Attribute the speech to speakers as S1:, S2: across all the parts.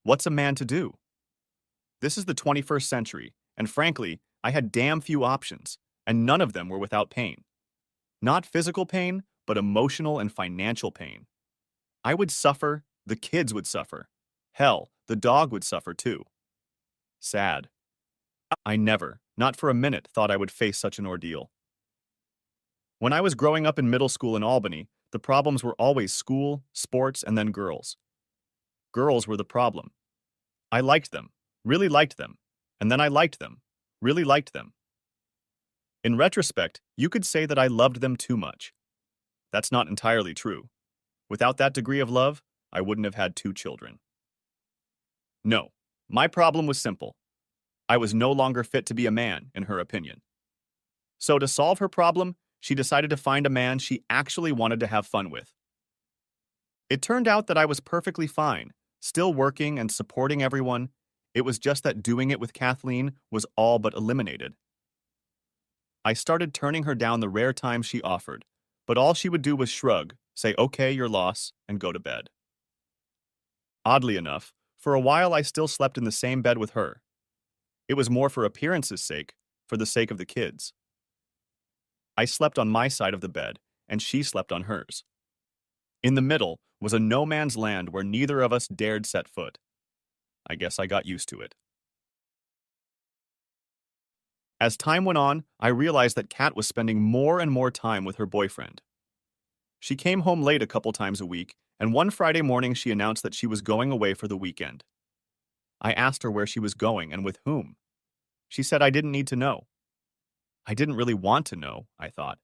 S1: What's a man to do? This is the 21st century, and frankly, I had damn few options, and none of them were without pain. Not physical pain, but emotional and financial pain. I would suffer, the kids would suffer. Hell, the dog would suffer too. Sad. I never, not for a minute, thought I would face such an ordeal. When I was growing up in middle school in Albany, the problems were always school, sports, and then girls. Girls were the problem. I liked them, really liked them, and then I liked them, really liked them. In retrospect, you could say that I loved them too much. That's not entirely true. Without that degree of love, I wouldn't have had two children. No, my problem was simple. I was no longer fit to be a man, in her opinion. So to solve her problem, she decided to find a man she actually wanted to have fun with. It turned out that I was perfectly fine, still working and supporting everyone. It was just that doing it with Kathleen was all but eliminated. I started turning her down the rare times she offered, but all she would do was shrug, say, "Okay, your loss," and go to bed. Oddly enough, for a while I still slept in the same bed with her. It was more for appearance's sake, for the sake of the kids. I slept on my side of the bed, and she slept on hers. In the middle was a no man's land where neither of us dared set foot. I guess I got used to it. As time went on, I realized that Kat was spending more and more time with her boyfriend. She came home late a couple times a week, and one Friday morning she announced that she was going away for the weekend. I asked her where she was going and with whom. She said I didn't need to know. I didn't really want to know, I thought.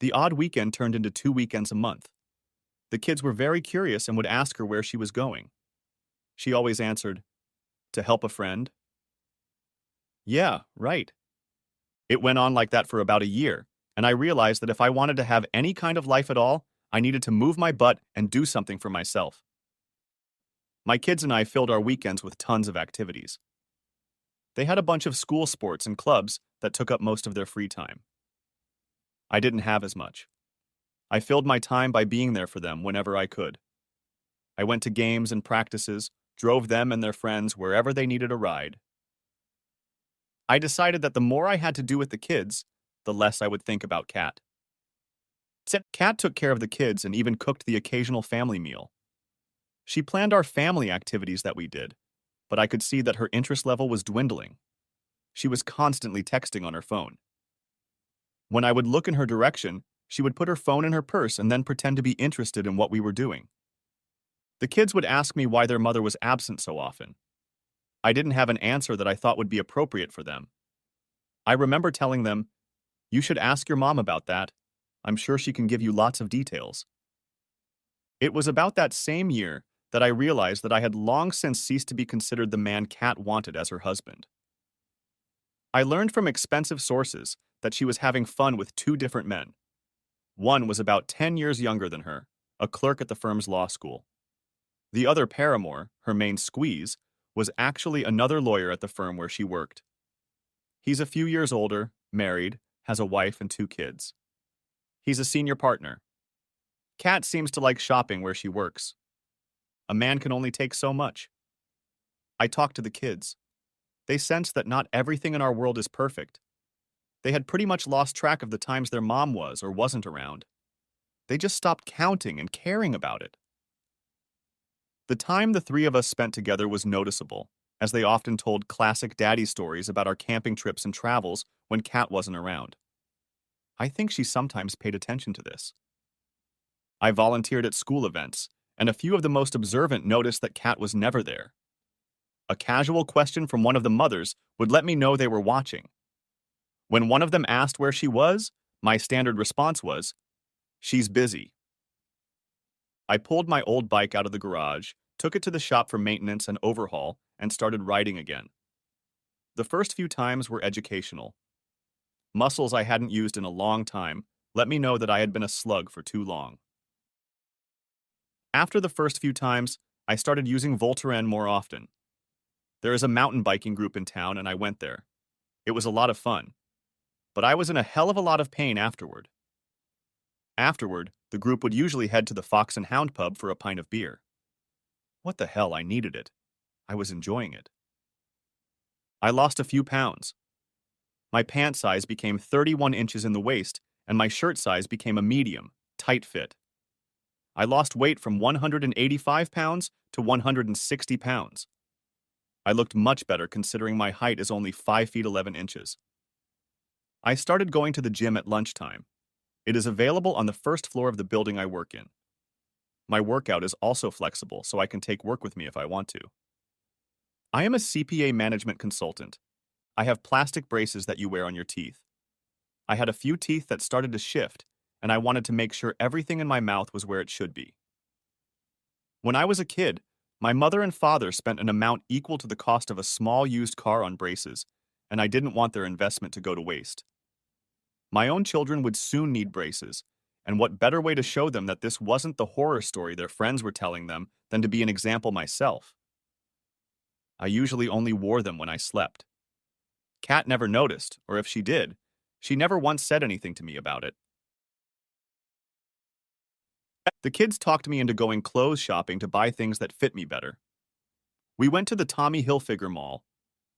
S1: The odd weekend turned into 2 weekends a month. The kids were very curious and would ask her where she was going. She always answered, "To help a friend." Yeah, right. It went on like that for about a year, and I realized that if I wanted to have any kind of life at all, I needed to move my butt and do something for myself. My kids and I filled our weekends with tons of activities. They had a bunch of school sports and clubs that took up most of their free time. I didn't have as much. I filled my time by being there for them whenever I could. I went to games and practices, drove them and their friends wherever they needed a ride. I decided that the more I had to do with the kids, the less I would think about Kat. Kat took care of the kids and even cooked the occasional family meal. She planned our family activities that we did, but I could see that her interest level was dwindling. She was constantly texting on her phone. When I would look in her direction, she would put her phone in her purse and then pretend to be interested in what we were doing. The kids would ask me why their mother was absent so often. I didn't have an answer that I thought would be appropriate for them. I remember telling them, "You should ask your mom about that. I'm sure she can give you lots of details." It was about that same year that I realized that I had long since ceased to be considered the man Kat wanted as her husband. I learned from expensive sources that she was having fun with two different men. One was about 10 years younger than her, a clerk at the firm's law school. The other paramour, her main squeeze, was actually another lawyer at the firm where she worked. He's a few years older, married, has a wife and two kids. He's a senior partner. Kat seems to like shopping where she works. A man can only take so much. I talked to the kids. They sensed that not everything in our world is perfect. They had pretty much lost track of the times their mom was or wasn't around. They just stopped counting and caring about it. The time the three of us spent together was noticeable, as they often told classic daddy stories about our camping trips and travels when Kat wasn't around. I think she sometimes paid attention to this. I volunteered at school events, and a few of the most observant noticed that Kat was never there. A casual question from one of the mothers would let me know they were watching. When one of them asked where she was, my standard response was, "She's busy." I pulled my old bike out of the garage, took it to the shop for maintenance and overhaul, and started riding again. The first few times were educational. Muscles I hadn't used in a long time let me know that I had been a slug for too long. After the first few times, I started using Voltaren more often. There is a mountain biking group in town and I went there. It was a lot of fun. But I was in a hell of a lot of pain afterward. Afterward, the group would usually head to the Fox and Hound pub for a pint of beer. What the hell, I needed it. I was enjoying it. I lost a few pounds. My pant size became 31 inches in the waist, and my shirt size became a medium, tight fit. I lost weight from 185 pounds to 160 pounds. I looked much better considering my height is only 5 feet 11 inches. I started going to the gym at lunchtime. It is available on the first floor of the building I work in. My workout is also flexible, so I can take work with me if I want to. I am a CPA management consultant. I have plastic braces that you wear on your teeth. I had a few teeth that started to shift, and I wanted to make sure everything in my mouth was where it should be. When I was a kid, my mother and father spent an amount equal to the cost of a small used car on braces, and I didn't want their investment to go to waste. My own children would soon need braces, and what better way to show them that this wasn't the horror story their friends were telling them than to be an example myself? I usually only wore them when I slept. Kat never noticed, or if she did, she never once said anything to me about it. The kids talked me into going clothes shopping to buy things that fit me better. We went to the Tommy Hilfiger Mall.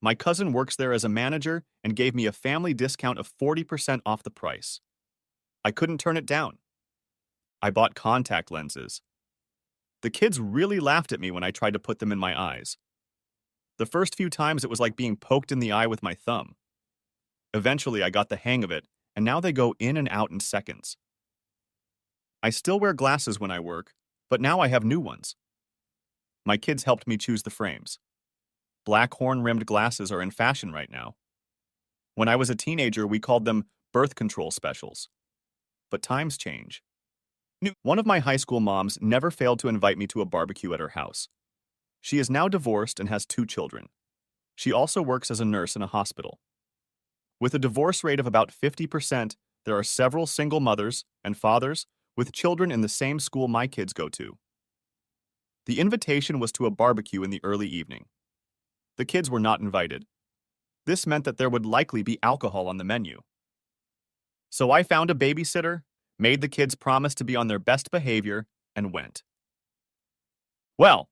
S1: My cousin works there as a manager and gave me a family discount of 40% off the price. I couldn't turn it down. I bought contact lenses. The kids really laughed at me when I tried to put them in my eyes. The first few times it was like being poked in the eye with my thumb. Eventually I got the hang of it, and now they go in and out in seconds. I still wear glasses when I work, but now I have new ones. My kids helped me choose the frames. Black horn-rimmed glasses are in fashion right now. When I was a teenager, we called them birth control specials. But times change. One of my high school moms never failed to invite me to a barbecue at her house. She is now divorced and has 2 children. She also works as a nurse in a hospital. With a divorce rate of about 50%, there are several single mothers and fathers with children in the same school my kids go to. The invitation was to a barbecue in the early evening. The kids were not invited. This meant that there would likely be alcohol on the menu. So I found a babysitter, made the kids promise to be on their best behavior, and went. Well,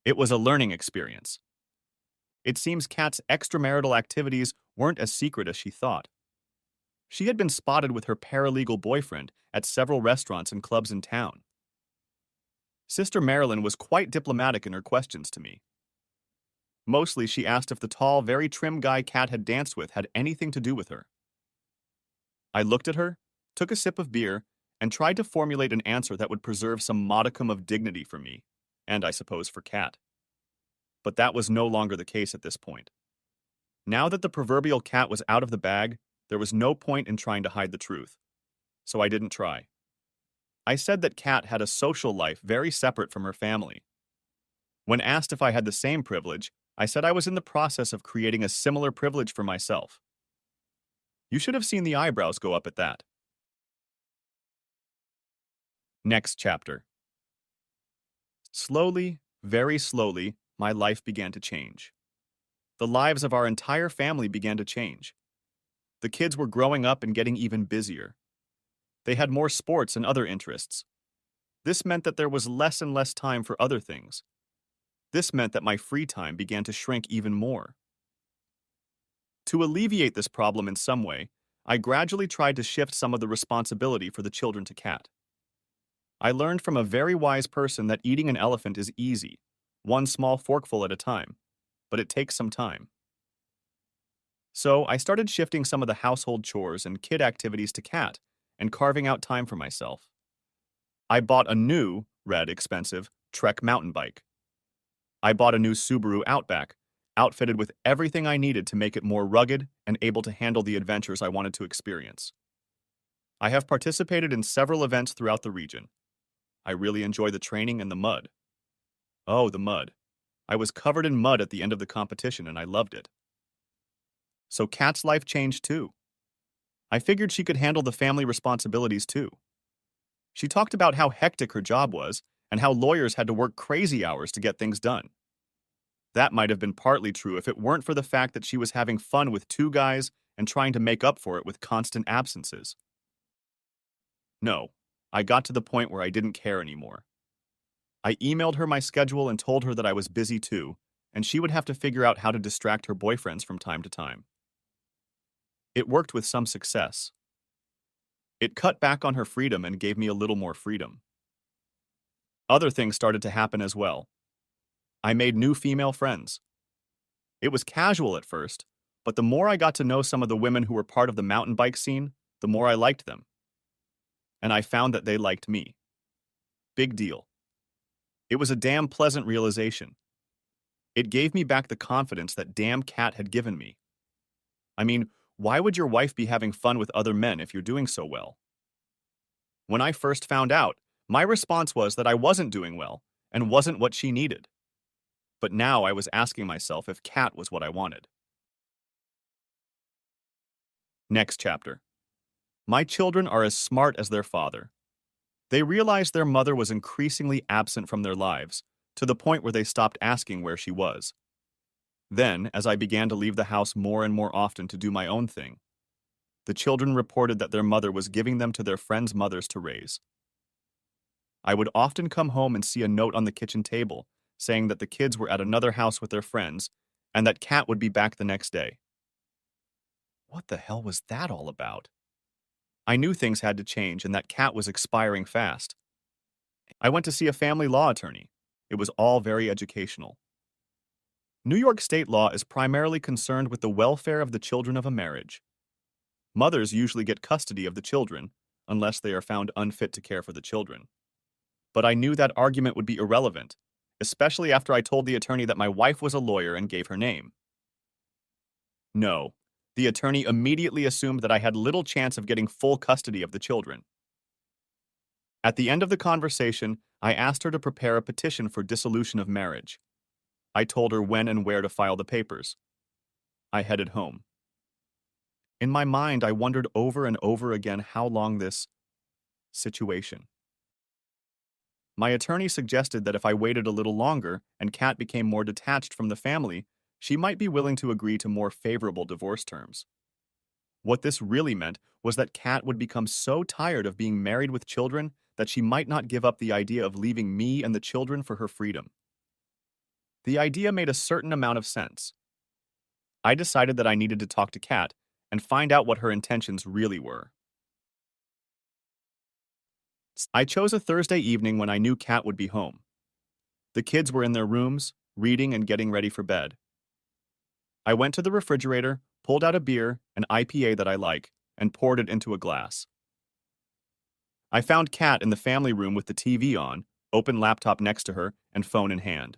S1: it was a learning experience. It seems Kat's extramarital activities weren't as secret as she thought. She had been spotted with her paralegal boyfriend at several restaurants and clubs in town. Sister Marilyn was quite diplomatic in her questions to me. Mostly she asked if the tall, very trim guy Kat had danced with had anything to do with her. I looked at her, took a sip of beer, and tried to formulate an answer that would preserve some modicum of dignity for me, and I suppose for Kat. But that was no longer the case at this point. Now that the proverbial cat was out of the bag, there was no point in trying to hide the truth. So I didn't try. I said that Kat had a social life very separate from her family. When asked if I had the same privilege, I said I was in the process of creating a similar privilege for myself. You should have seen the eyebrows go up at that. Next chapter. Slowly, very slowly, my life began to change. The lives of our entire family began to change. The kids were growing up and getting even busier. They had more sports and other interests. This meant that there was less and less time for other things. This meant that my free time began to shrink even more. To alleviate this problem in some way, I gradually tried to shift some of the responsibility for the children to Kat. I learned from a very wise person that eating an elephant is easy, one small forkful at a time, but it takes some time. So I started shifting some of the household chores and kid activities to Kat and carving out time for myself. I bought a new, red, expensive, Trek mountain bike. I bought a new Subaru Outback, outfitted with everything I needed to make it more rugged and able to handle the adventures I wanted to experience. I have participated in several events throughout the region. I really enjoy the training and the mud. Oh, the mud. I was covered in mud at the end of the competition and I loved it. So Kat's life changed too. I figured she could handle the family responsibilities too. She talked about how hectic her job was and how lawyers had to work crazy hours to get things done. That might have been partly true if it weren't for the fact that she was having fun with 2 guys and trying to make up for it with constant absences. No, I got to the point where I didn't care anymore. I emailed her my schedule and told her that I was busy too, and she would have to figure out how to distract her boyfriends from time to time. It worked with some success. It cut back on her freedom and gave me a little more freedom. Other things started to happen as well. I made new female friends. It was casual at first, but the more I got to know some of the women who were part of the mountain bike scene, the more I liked them. And I found that they liked me. Big deal. It was a damn pleasant realization. It gave me back the confidence that damn Cat had given me. I mean, why would your wife be having fun with other men if you're doing so well? When I first found out, my response was that I wasn't doing well and wasn't what she needed. But now I was asking myself if Cat was what I wanted. Next chapter. My children are as smart as their father. They realized their mother was increasingly absent from their lives, to the point where they stopped asking where she was. Then, as I began to leave the house more and more often to do my own thing, the children reported that their mother was giving them to their friends' mothers to raise. I would often come home and see a note on the kitchen table saying that the kids were at another house with their friends and that Cat would be back the next day. What the hell was that all about? I knew things had to change and that Cat was expiring fast. I went to see a family law attorney. It was all very educational. New York state law is primarily concerned with the welfare of the children of a marriage. Mothers usually get custody of the children, unless they are found unfit to care for the children. But I knew that argument would be irrelevant, especially after I told the attorney that my wife was a lawyer and gave her name. No, the attorney immediately assumed that I had little chance of getting full custody of the children. At the end of the conversation, I asked her to prepare a petition for dissolution of marriage. I told her when and where to file the papers. I headed home. In my mind, I wondered over and over again how long this situation. My attorney suggested that if I waited a little longer and Cat became more detached from the family, she might be willing to agree to more favorable divorce terms. What this really meant was that Cat would become so tired of being married with children that she might not give up the idea of leaving me and the children for her freedom. The idea made a certain amount of sense. I decided that I needed to talk to Cat and find out what her intentions really were. I chose a Thursday evening when I knew Cat would be home. The kids were in their rooms, reading and getting ready for bed. I went to the refrigerator, pulled out a beer, an IPA that I like, and poured it into a glass. I found Cat in the family room with the TV on, open laptop next to her, and phone in hand.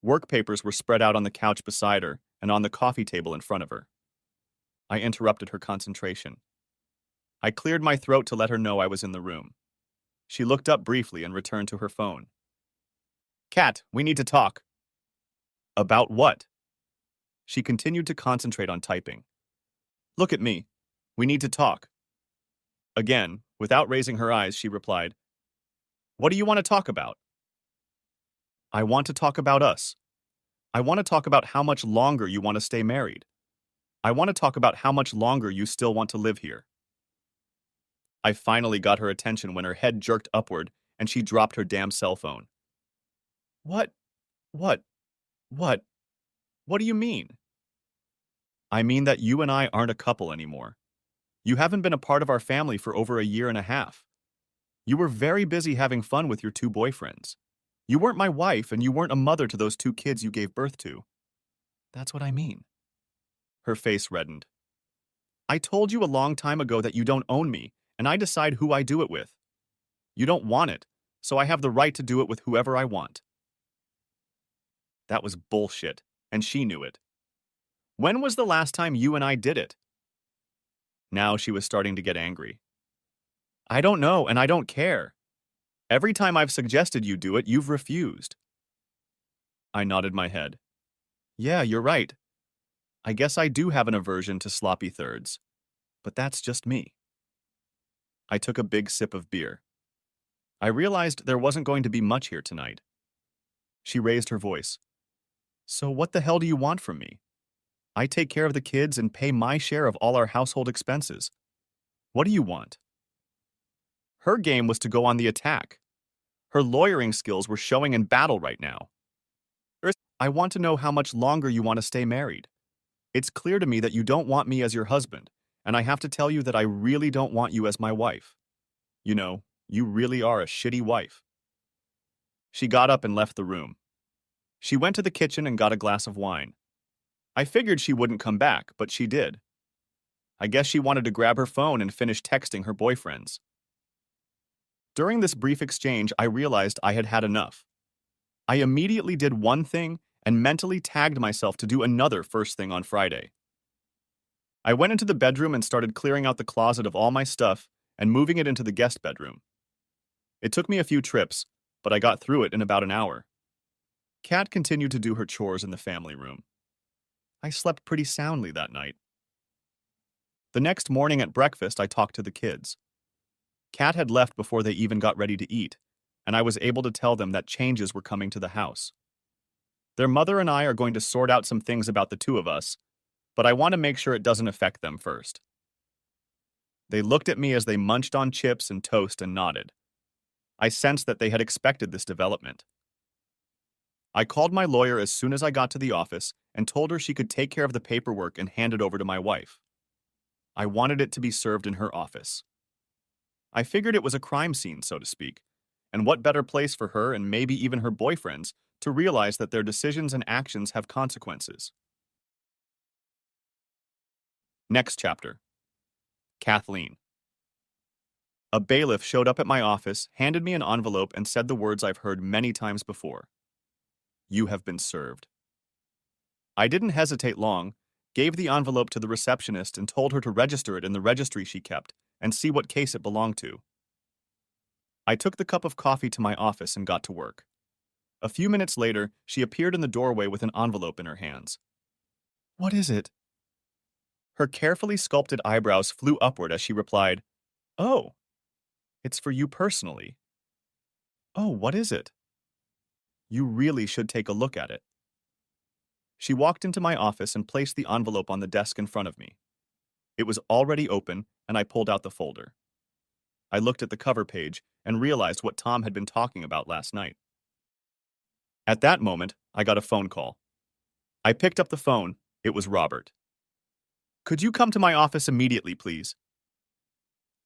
S1: Work papers were spread out on the couch beside her and on the coffee table in front of her. I interrupted her concentration. I cleared my throat to let her know I was in the room. She looked up briefly and returned to her phone. Cat, we need to talk. About what? She continued to concentrate on typing. Look at me. We need to talk. Again, without raising her eyes, she replied, What do you want to talk about? I want to talk about us. I want to talk about how much longer you want to stay married. I want to talk about how much longer you still want to live here. I finally got her attention when her head jerked upward and she dropped her damn cell phone. What? What? What? What do you mean? I mean that you and I aren't a couple anymore. You haven't been a part of our family for over a year and a half. You were very busy having fun with your two boyfriends. You weren't my wife and you weren't a mother to those two kids you gave birth to. That's what I mean. Her face reddened. I told you a long time ago that you don't own me, and I decide who I do it with. You don't want it, so I have the right to do it with whoever I want. That was bullshit, and she knew it. When was the last time you and I did it? Now she was starting to get angry. I don't know, and I don't care. Every time I've suggested you do it, you've refused. I nodded my head. Yeah, you're right. I guess I do have an aversion to sloppy thirds, but that's just me. I took a big sip of beer. I realized there wasn't going to be much here tonight. She raised her voice. So what the hell do you want from me? I take care of the kids and pay my share of all our household expenses. What do you want? Her game was to go on the attack. Her lawyering skills were showing in battle right now. I want to know how much longer you want to stay married. It's clear to me that you don't want me as your husband, and I have to tell you that I really don't want you as my wife. You know, you really are a shitty wife. She got up and left the room. She went to the kitchen and got a glass of wine. I figured she wouldn't come back, but she did. I guess she wanted to grab her phone and finish texting her boyfriends. During this brief exchange, I realized I had had enough. I immediately did one thing and mentally tagged myself to do another first thing on Friday. I went into the bedroom and started clearing out the closet of all my stuff and moving it into the guest bedroom. It took me a few trips, but I got through it in about an hour. Kat continued to do her chores in the family room. I slept pretty soundly that night. The next morning at breakfast, I talked to the kids. Kat had left before they even got ready to eat, and I was able to tell them that changes were coming to the house. Their mother and I are going to sort out some things about the two of us, but I want to make sure it doesn't affect them first. They looked at me as they munched on chips and toast and nodded. I sensed that they had expected this development. I called my lawyer as soon as I got to the office and told her she could take care of the paperwork and hand it over to my wife. I wanted it to be served in her office. I figured it was a crime scene, so to speak, and what better place for her and maybe even her boyfriends to realize that their decisions and actions have consequences. Next chapter. Kathleen. A bailiff showed up at my office, handed me an envelope, and said the words I've heard many times before. You have been served. I didn't hesitate long, gave the envelope to the receptionist and told her to register it in the registry she kept and see what case it belonged to. I took the cup of coffee to my office and got to work. A few minutes later, she appeared in the doorway with an envelope in her hands. What is it? Her carefully sculpted eyebrows flew upward as she replied, Oh, it's for you personally. Oh, what is it? You really should take a look at it. She walked into my office and placed the envelope on the desk in front of me. It was already open, and I pulled out the folder. I looked at the cover page and realized what Tom had been talking about last night. At that moment, I got a phone call. I picked up the phone. It was Robert. Could you come to my office immediately, please?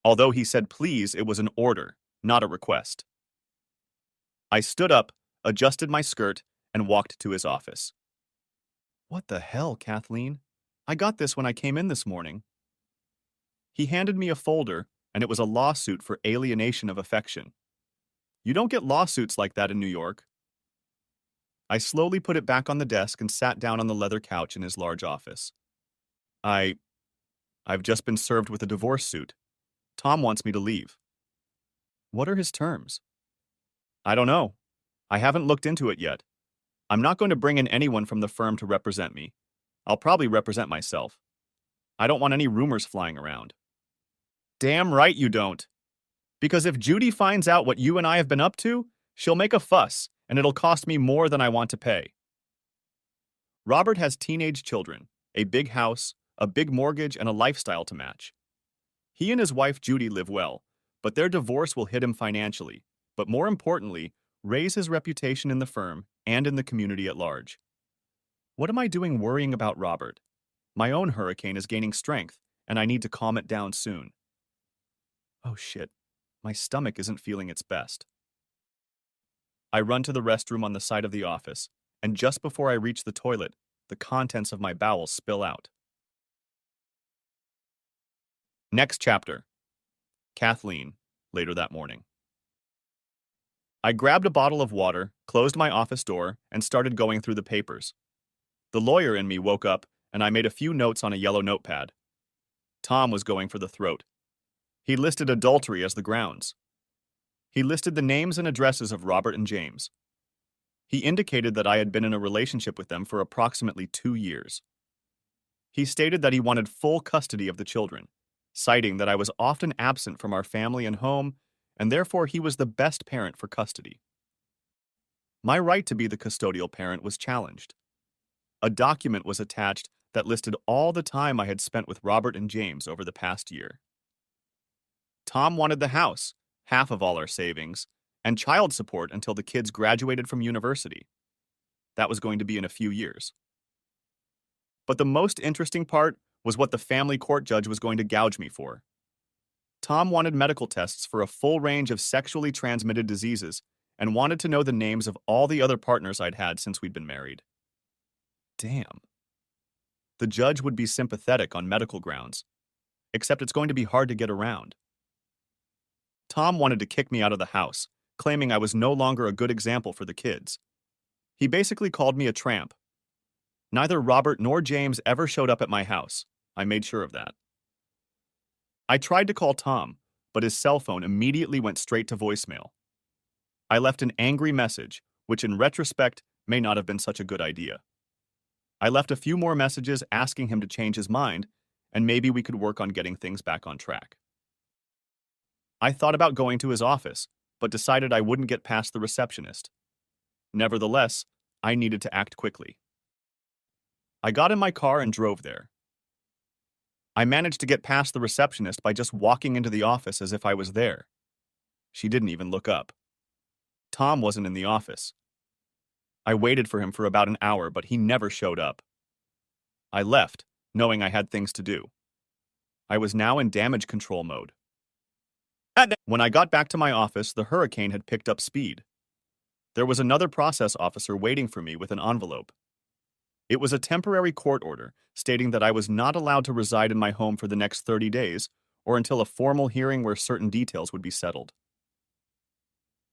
S1: Although he said please, it was an order, not a request. I stood up, adjusted my skirt, and walked to his office. What the hell, Kathleen? I got this when I came in this morning. He handed me a folder, and it was a lawsuit for alienation of affection. You don't get lawsuits like that in New York. I slowly put it back on the desk and sat down on the leather couch in his large office. I've just been served with a divorce suit. Tom wants me to leave. What are his terms? I don't know. I haven't looked into it yet. I'm not going to bring in anyone from the firm to represent me. I'll probably represent myself. I don't want any rumors flying around. Damn right you don't. Because if Judy finds out what you and I have been up to, she'll make a fuss, and it'll cost me more than I want to pay. Robert has teenage children, a big house, a big mortgage, and a lifestyle to match. He and his wife Judy live well, but their divorce will hit him financially, but more importantly, raise his reputation in the firm and in the community at large. What am I doing worrying about Robert? My own hurricane is gaining strength, and I need to calm it down soon. Oh shit, my stomach isn't feeling its best. I run to the restroom on the side of the office, and just before I reach the toilet, the contents of my bowels spill out. Next chapter. Kathleen, later that morning. I grabbed a bottle of water, closed my office door, and started going through the papers. The lawyer in me woke up, and I made a few notes on a yellow notepad. Tom was going for the throat. He listed adultery as the grounds. He listed the names and addresses of Robert and James. He indicated that I had been in a relationship with them for approximately 2 years. He stated that he wanted full custody of the children, citing that I was often absent from our family and home, and therefore he was the best parent for custody. My right to be the custodial parent was challenged. A document was attached that listed all the time I had spent with Robert and James over the past year. Tom wanted the house, half of all our savings, and child support until the kids graduated from university. That was going to be in a few years. But the most interesting part was what the family court judge was going to gouge me for. Tom wanted medical tests for a full range of sexually transmitted diseases and wanted to know the names of all the other partners I'd had since we'd been married. Damn. The judge would be sympathetic on medical grounds, except it's going to be hard to get around. Tom wanted to kick me out of the house, claiming I was no longer a good example for the kids. He basically called me a tramp. Neither Robert nor James ever showed up at my house. I made sure of that. I tried to call Tom, but his cell phone immediately went straight to voicemail. I left an angry message, which in retrospect may not have been such a good idea. I left a few more messages asking him to change his mind, and maybe we could work on getting things back on track. I thought about going to his office, but decided I wouldn't get past the receptionist. Nevertheless, I needed to act quickly. I got in my car and drove there. I managed to get past the receptionist by just walking into the office as if I was there. She didn't even look up. Tom wasn't in the office. I waited for him for about an hour, but he never showed up. I left, knowing I had things to do. I was now in damage control mode. When I got back to my office, the hurricane had picked up speed. There was another process officer waiting for me with an envelope. It was a temporary court order stating that I was not allowed to reside in my home for the next 30 days or until a formal hearing where certain details would be settled.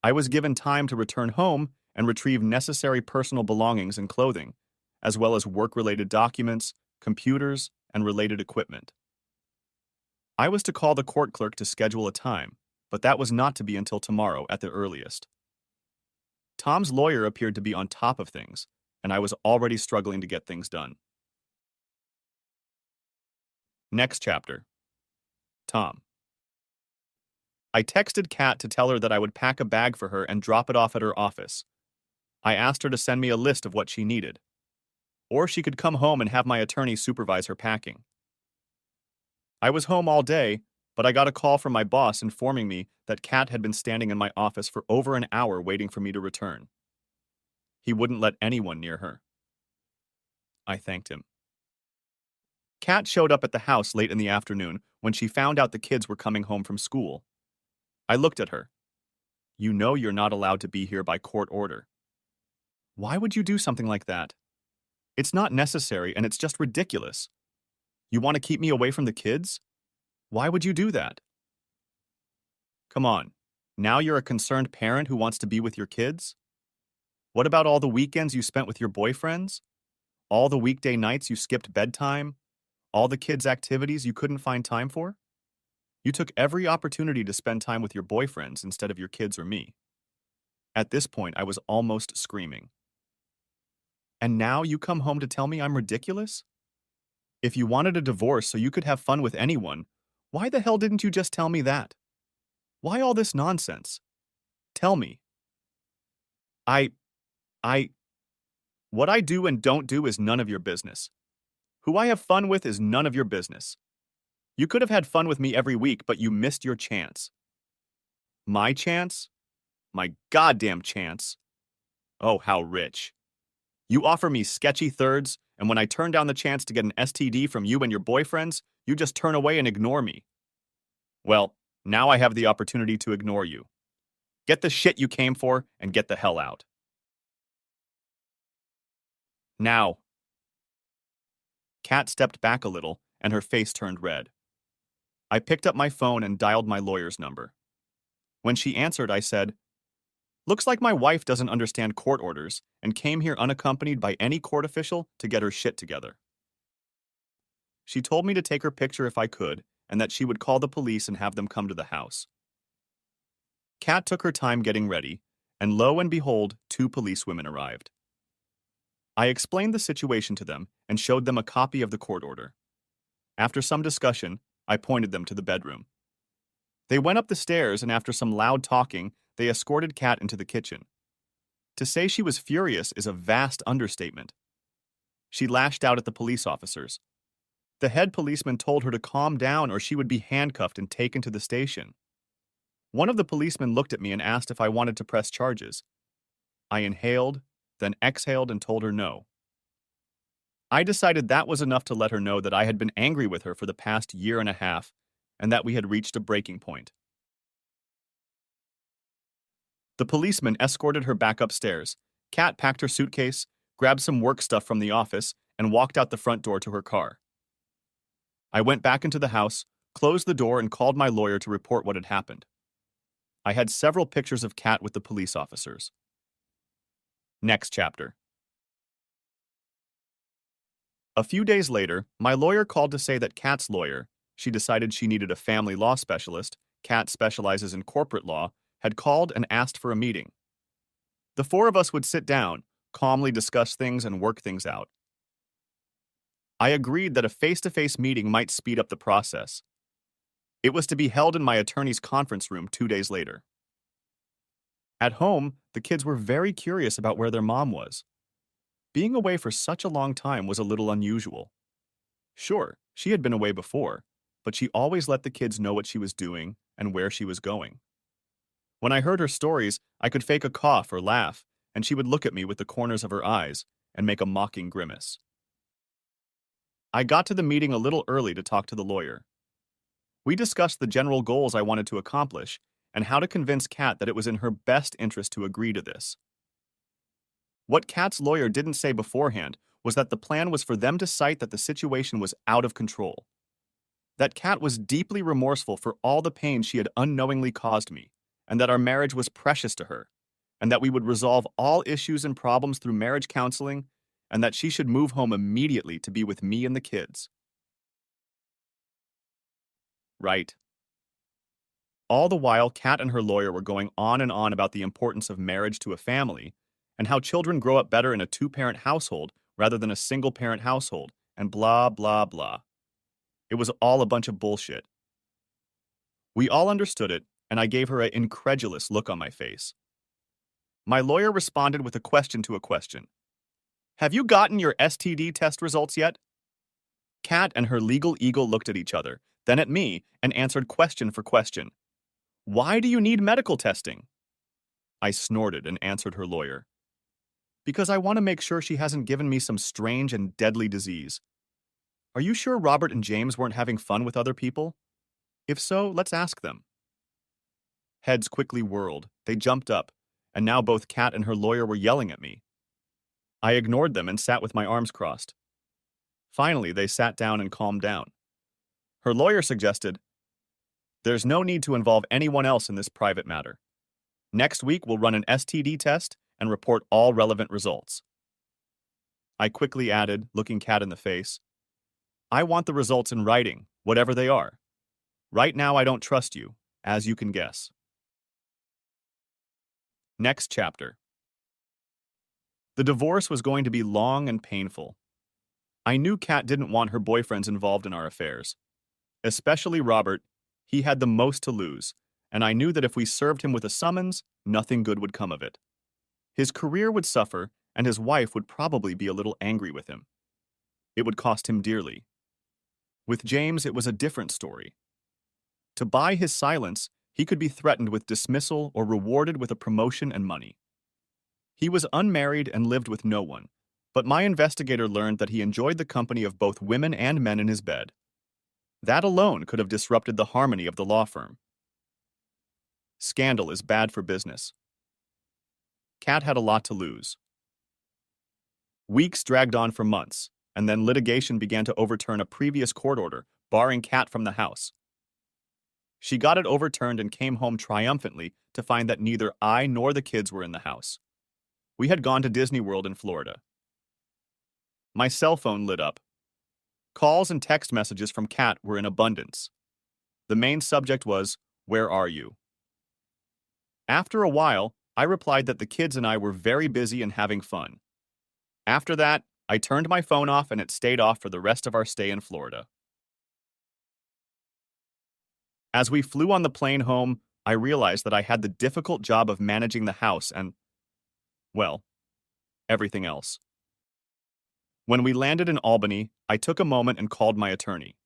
S1: I was given time to return home and retrieve necessary personal belongings and clothing, as well as work-related documents, computers, and related equipment. I was to call the court clerk to schedule a time, but that was not to be until tomorrow at the earliest. Tom's lawyer appeared to be on top of things, and I was already struggling to get things done. Next chapter. Tom. I texted Kat to tell her that I would pack a bag for her and drop it off at her office. I asked her to send me a list of what she needed. Or she could come home and have my attorney supervise her packing. I was home all day, but I got a call from my boss informing me that Kat had been standing in my office for over an hour waiting for me to return. He wouldn't let anyone near her. I thanked him. Kat showed up at the house late in the afternoon when she found out the kids were coming home from school. I looked at her. You know you're not allowed to be here by court order. Why would you do something like that? It's not necessary and it's just ridiculous. You want to keep me away from the kids? Why would you do that? Come on, now you're a concerned parent who wants to be with your kids? What about all the weekends you spent with your boyfriends? All the weekday nights you skipped bedtime? All the kids' activities you couldn't find time for? You took every opportunity to spend time with your boyfriends instead of your kids or me. At this point, I was almost screaming. And now you come home to tell me I'm ridiculous? If you wanted a divorce so you could have fun with anyone, why the hell didn't you just tell me that? Why all this nonsense? Tell me. What I do and don't do is none of your business. Who I have fun with is none of your business. You could have had fun with me every week, but you missed your chance. My chance? My goddamn chance. Oh, how rich. You offer me sketchy thirds, and when I turn down the chance to get an STD from you and your boyfriends, you just turn away and ignore me. Well, now I have the opportunity to ignore you. Get the shit you came for and get the hell out. Now. Kat stepped back a little, and her face turned red. I picked up my phone and dialed my lawyer's number. When she answered, I said, "Looks like my wife doesn't understand court orders and came here unaccompanied by any court official to get her shit together." She told me to take her picture if I could, and that she would call the police and have them come to the house. Kat took her time getting ready, and lo and behold, 2 policewomen arrived. I explained the situation to them and showed them a copy of the court order. After some discussion, I pointed them to the bedroom. They went up the stairs, and after some loud talking, they escorted Kat into the kitchen. To say she was furious is a vast understatement. She lashed out at the police officers. The head policeman told her to calm down or she would be handcuffed and taken to the station. One of the policemen looked at me and asked if I wanted to press charges. I inhaled, then exhaled and told her no. I decided that was enough to let her know that I had been angry with her for the past year and a half and that we had reached a breaking point. The policeman escorted her back upstairs. Kat packed her suitcase, grabbed some work stuff from the office, and walked out the front door to her car. I went back into the house, closed the door, and called my lawyer to report what had happened. I had several pictures of Kat with the police officers. Next chapter. A few days later, my lawyer called to say that Kat's lawyer, she decided she needed a family law specialist, Kat specializes in corporate law, had called and asked for a meeting. The four of us would sit down, calmly discuss things and work things out. I agreed that a face-to-face meeting might speed up the process. It was to be held in my attorney's conference room 2 days later. At home, the kids were very curious about where their mom was. Being away for such a long time was a little unusual. Sure, she had been away before, but she always let the kids know what she was doing and where she was going. When I heard her stories, I could fake a cough or laugh, and she would look at me with the corners of her eyes and make a mocking grimace. I got to the meeting a little early to talk to the lawyer. We discussed the general goals I wanted to accomplish and how to convince Kat that it was in her best interest to agree to this. What Kat's lawyer didn't say beforehand was that the plan was for them to cite that the situation was out of control. That Kat was deeply remorseful for all the pain she had unknowingly caused me, and that our marriage was precious to her, and that we would resolve all issues and problems through marriage counseling, and that she should move home immediately to be with me and the kids. Right. All the while, Kat and her lawyer were going on and on about the importance of marriage to a family, and how children grow up better in a two-parent household rather than a single-parent household, and blah, blah, blah. It was all a bunch of bullshit. We all understood it, and I gave her an incredulous look on my face. My lawyer responded with a question to a question. Have you gotten your STD test results yet? Kat and her legal eagle looked at each other, then at me, and answered question for question. Why do you need medical testing? I snorted and answered her lawyer. Because I want to make sure she hasn't given me some strange and deadly disease. Are you sure Robert and James weren't having fun with other people? If so, let's ask them. Heads quickly whirled, they jumped up, and now both Kat and her lawyer were yelling at me. I ignored them and sat with my arms crossed. Finally, they sat down and calmed down. Her lawyer suggested, there's no need to involve anyone else in this private matter. Next week, we'll run an STD test and report all relevant results. I quickly added, looking Kat in the face, I want the results in writing, whatever they are. Right now, I don't trust you, as you can guess. Next chapter. The divorce was going to be long and painful. I knew Kat didn't want her boyfriends involved in our affairs. Especially Robert, he had the most to lose, and I knew that if we served him with a summons, nothing good would come of it. His career would suffer, and his wife would probably be a little angry with him. It would cost him dearly. With James, it was a different story. To buy his silence, he could be threatened with dismissal or rewarded with a promotion and money. He was unmarried and lived with no one, but my investigator learned that he enjoyed the company of both women and men in his bed. That alone could have disrupted the harmony of the law firm. Scandal is bad for business. Kat had a lot to lose. Weeks dragged on for months, and then litigation began to overturn a previous court order, barring Kat from the house. She got it overturned and came home triumphantly to find that neither I nor the kids were in the house. We had gone to Disney World in Florida. My cell phone lit up. Calls and text messages from Kat were in abundance. The main subject was, "Where are you?" After a while, I replied that the kids and I were very busy and having fun. After that, I turned my phone off and it stayed off for the rest of our stay in Florida. As we flew on the plane home, I realized that I had the difficult job of managing the house and, well, everything else. When we landed in Albany, I took a moment and called my attorney.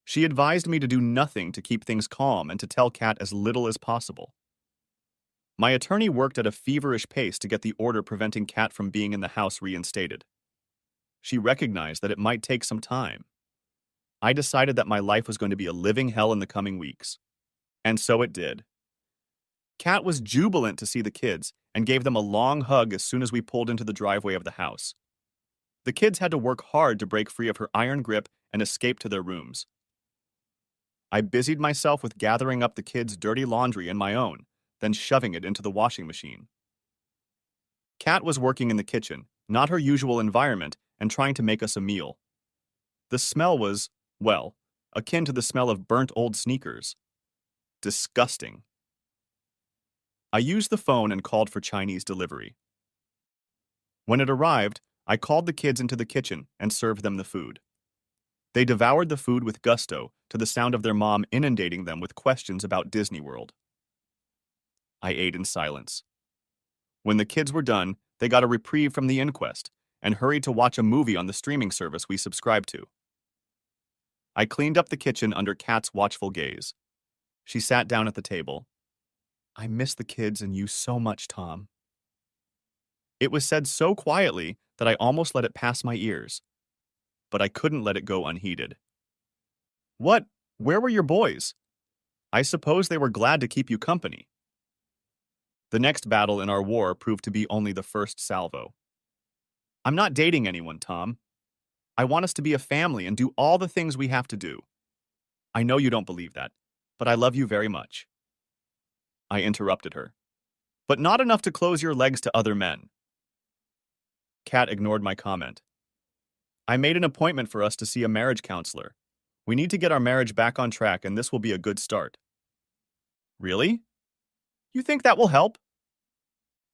S1: She advised me to do nothing to keep things calm and to tell Kat as little as possible. My attorney worked at a feverish pace to get the order preventing Kat from being in the house reinstated. She recognized that it might take some time. I decided that my life was going to be a living hell in the coming weeks. And so it did. Kat was jubilant to see the kids and gave them a long hug as soon as we pulled into the driveway of the house. The kids had to work hard to break free of her iron grip and escape to their rooms. I busied myself with gathering up the kids' dirty laundry and my own, then shoving it into the washing machine. Kat was working in the kitchen, not her usual environment, and trying to make us a meal. The smell was, well, akin to the smell of burnt old sneakers. Disgusting. I used the phone and called for Chinese delivery. When it arrived, I called the kids into the kitchen and served them the food. They devoured the food with gusto to the sound of their mom inundating them with questions about Disney World. I ate in silence. When the kids were done, they got a reprieve from the inquest and hurried to watch a movie on the streaming service we subscribed to. I cleaned up the kitchen under Kat's watchful gaze. She sat down at the table. "I miss the kids and you so much, Tom." It was said so quietly that I almost let it pass my ears. But I couldn't let it go unheeded. "What? Where were your boys? I suppose they were glad to keep you company." The next battle in our war proved to be only the first salvo. "I'm not dating anyone, Tom. I want us to be a family and do all the things we have to do. I know you don't believe that, but I love you very much." I interrupted her. "But not enough to close your legs to other men." Kat ignored my comment. "I made an appointment for us to see a marriage counselor. We need to get our marriage back on track, and this will be a good start." "Really? You think that will help?"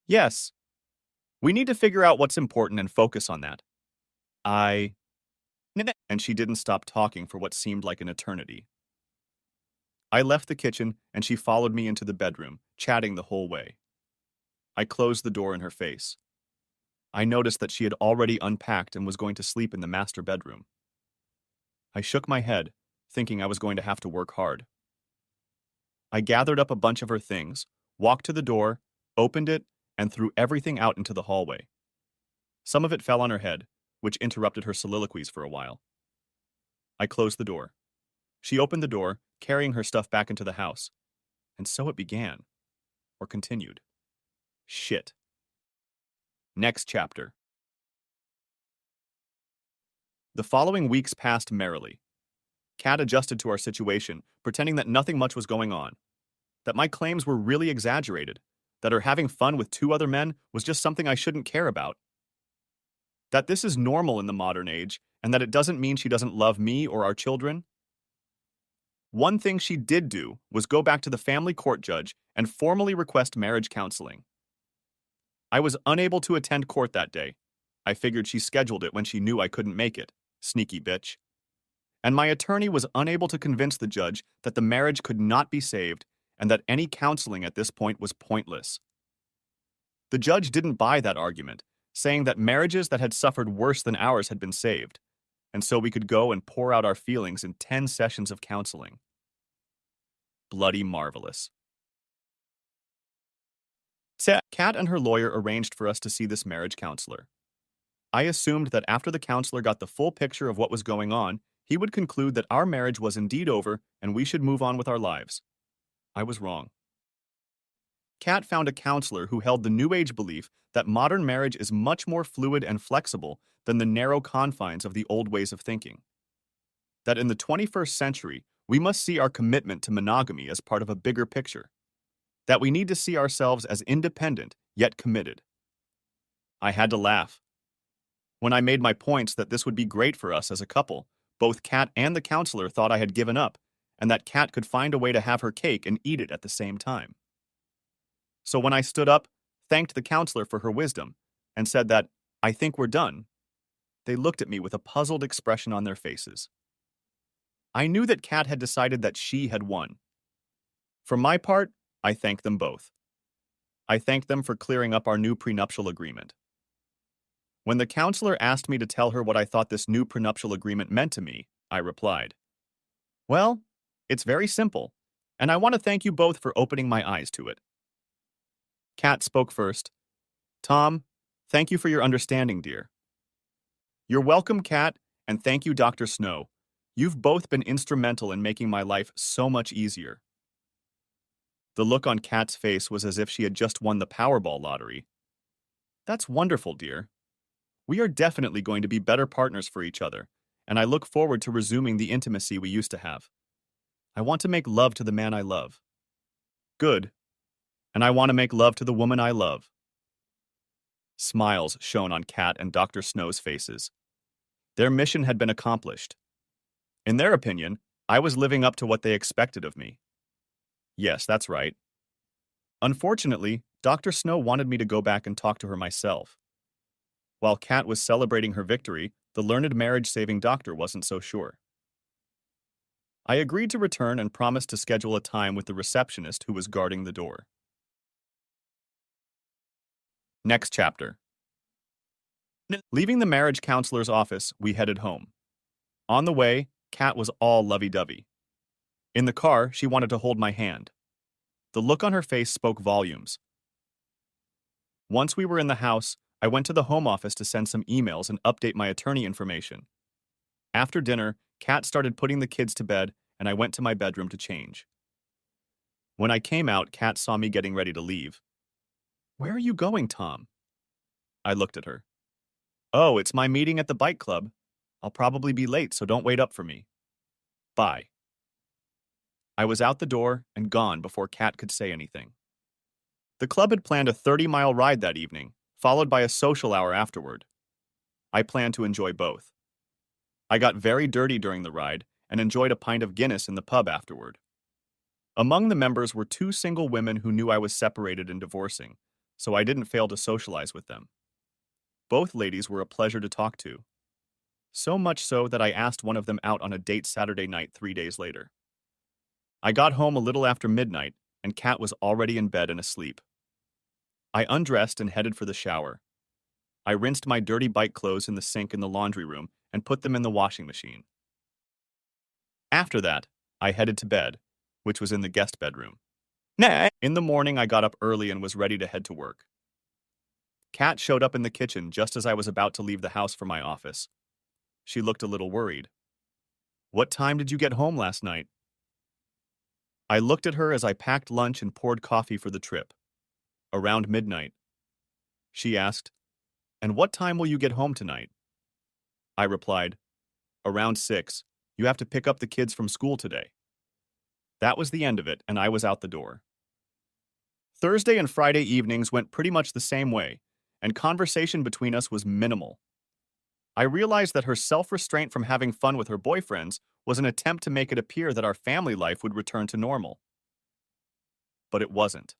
S1: "Yes. We need to figure out what's important and focus on that." And she didn't stop talking for what seemed like an eternity. I left the kitchen, and she followed me into the bedroom, chatting the whole way. I closed the door in her face. I noticed that she had already unpacked and was going to sleep in the master bedroom. I shook my head, thinking I was going to have to work hard. I gathered up a bunch of her things, walked to the door, opened it, and threw everything out into the hallway. Some of it fell on her head, which interrupted her soliloquies for a while. I closed the door. She opened the door, carrying her stuff back into the house. And so it began. Or continued. Shit. Next chapter. The following weeks passed merrily. Kat adjusted to our situation, pretending that nothing much was going on. That my claims were really exaggerated. That her having fun with two other men was just something I shouldn't care about. That this is normal in the modern age, and that it doesn't mean she doesn't love me or our children. One thing she did do was go back to the family court judge and formally request marriage counseling. I was unable to attend court that day. I figured she scheduled it when she knew I couldn't make it. Sneaky bitch. And my attorney was unable to convince the judge that the marriage could not be saved and that any counseling at this point was pointless. The judge didn't buy that argument, saying that marriages that had suffered worse than ours had been saved, and so we could go and pour out our feelings in 10 sessions of counseling. Bloody marvelous. Kat and her lawyer arranged for us to see this marriage counselor. I assumed that after the counselor got the full picture of what was going on, he would conclude that our marriage was indeed over and we should move on with our lives. I was wrong. Kat found a counselor who held the New Age belief that modern marriage is much more fluid and flexible than the narrow confines of the old ways of thinking. That in the 21st century, we must see our commitment to monogamy as part of a bigger picture. That we need to see ourselves as independent, yet committed. I had to laugh. When I made my points that this would be great for us as a couple, both Kat and the counselor thought I had given up, and that Kat could find a way to have her cake and eat it at the same time. So when I stood up, thanked the counselor for her wisdom, and said that, "I think we're done," they looked at me with a puzzled expression on their faces. I knew that Kat had decided that she had won. For my part, I thanked them both. I thanked them for clearing up our new prenuptial agreement. When the counselor asked me to tell her what I thought this new prenuptial agreement meant to me, I replied, Well, it's very simple, and I want to thank you both for opening my eyes to it. Kat spoke first. Tom, thank you for your understanding, dear. You're welcome, Kat, and thank you, Dr. Snow. You've both been instrumental in making my life so much easier. The look on Kat's face was as if she had just won the Powerball lottery. That's wonderful, dear. We are definitely going to be better partners for each other, and I look forward to resuming the intimacy we used to have. I want to make love to the man I love. Good. And I want to make love to the woman I love. Smiles shone on Kat and Dr. Snow's faces. Their mission had been accomplished. In their opinion, I was living up to what they expected of me. Yes, that's right. Unfortunately, Dr. Snow wanted me to go back and talk to her myself. While Kat was celebrating her victory, the learned marriage-saving doctor wasn't so sure. I agreed to return and promised to schedule a time with the receptionist who was guarding the door. Next chapter. Leaving the marriage counselor's office, we headed home. On the way, Kat was all lovey-dovey. In the car, she wanted to hold my hand. The look on her face spoke volumes. Once we were in the house, I went to the home office to send some emails and update my attorney information. After dinner, Kat started putting the kids to bed, and I went to my bedroom to change. When I came out, Kat saw me getting ready to leave. "Where are you going, Tom?" I looked at her. "Oh, it's my meeting at the bike club. I'll probably be late, so don't wait up for me. Bye." I was out the door and gone before Kat could say anything. The club had planned a 30-mile ride that evening, followed by a social hour afterward. I planned to enjoy both. I got very dirty during the ride and enjoyed a pint of Guinness in the pub afterward. Among the members were two single women who knew I was separated and divorcing, so I didn't fail to socialize with them. Both ladies were a pleasure to talk to. So much so that I asked one of them out on a date Saturday night 3 days later. I got home a little after midnight, and Kat was already in bed and asleep. I undressed and headed for the shower. I rinsed my dirty bike clothes in the sink in the laundry room and put them in the washing machine. After that, I headed to bed, which was in the guest bedroom. In the morning, I got up early and was ready to head to work. Kat showed up in the kitchen just as I was about to leave the house for my office. She looked a little worried. "What time did you get home last night?" I looked at her as I packed lunch and poured coffee for the trip. "Around midnight." She asked, "And what time will you get home tonight?" I replied, "Around 6. You have to pick up the kids from school today." That was the end of it, and I was out the door. Thursday and Friday evenings went pretty much the same way, and conversation between us was minimal. I realized that her self-restraint from having fun with her boyfriends was an attempt to make it appear that our family life would return to normal. But it wasn't.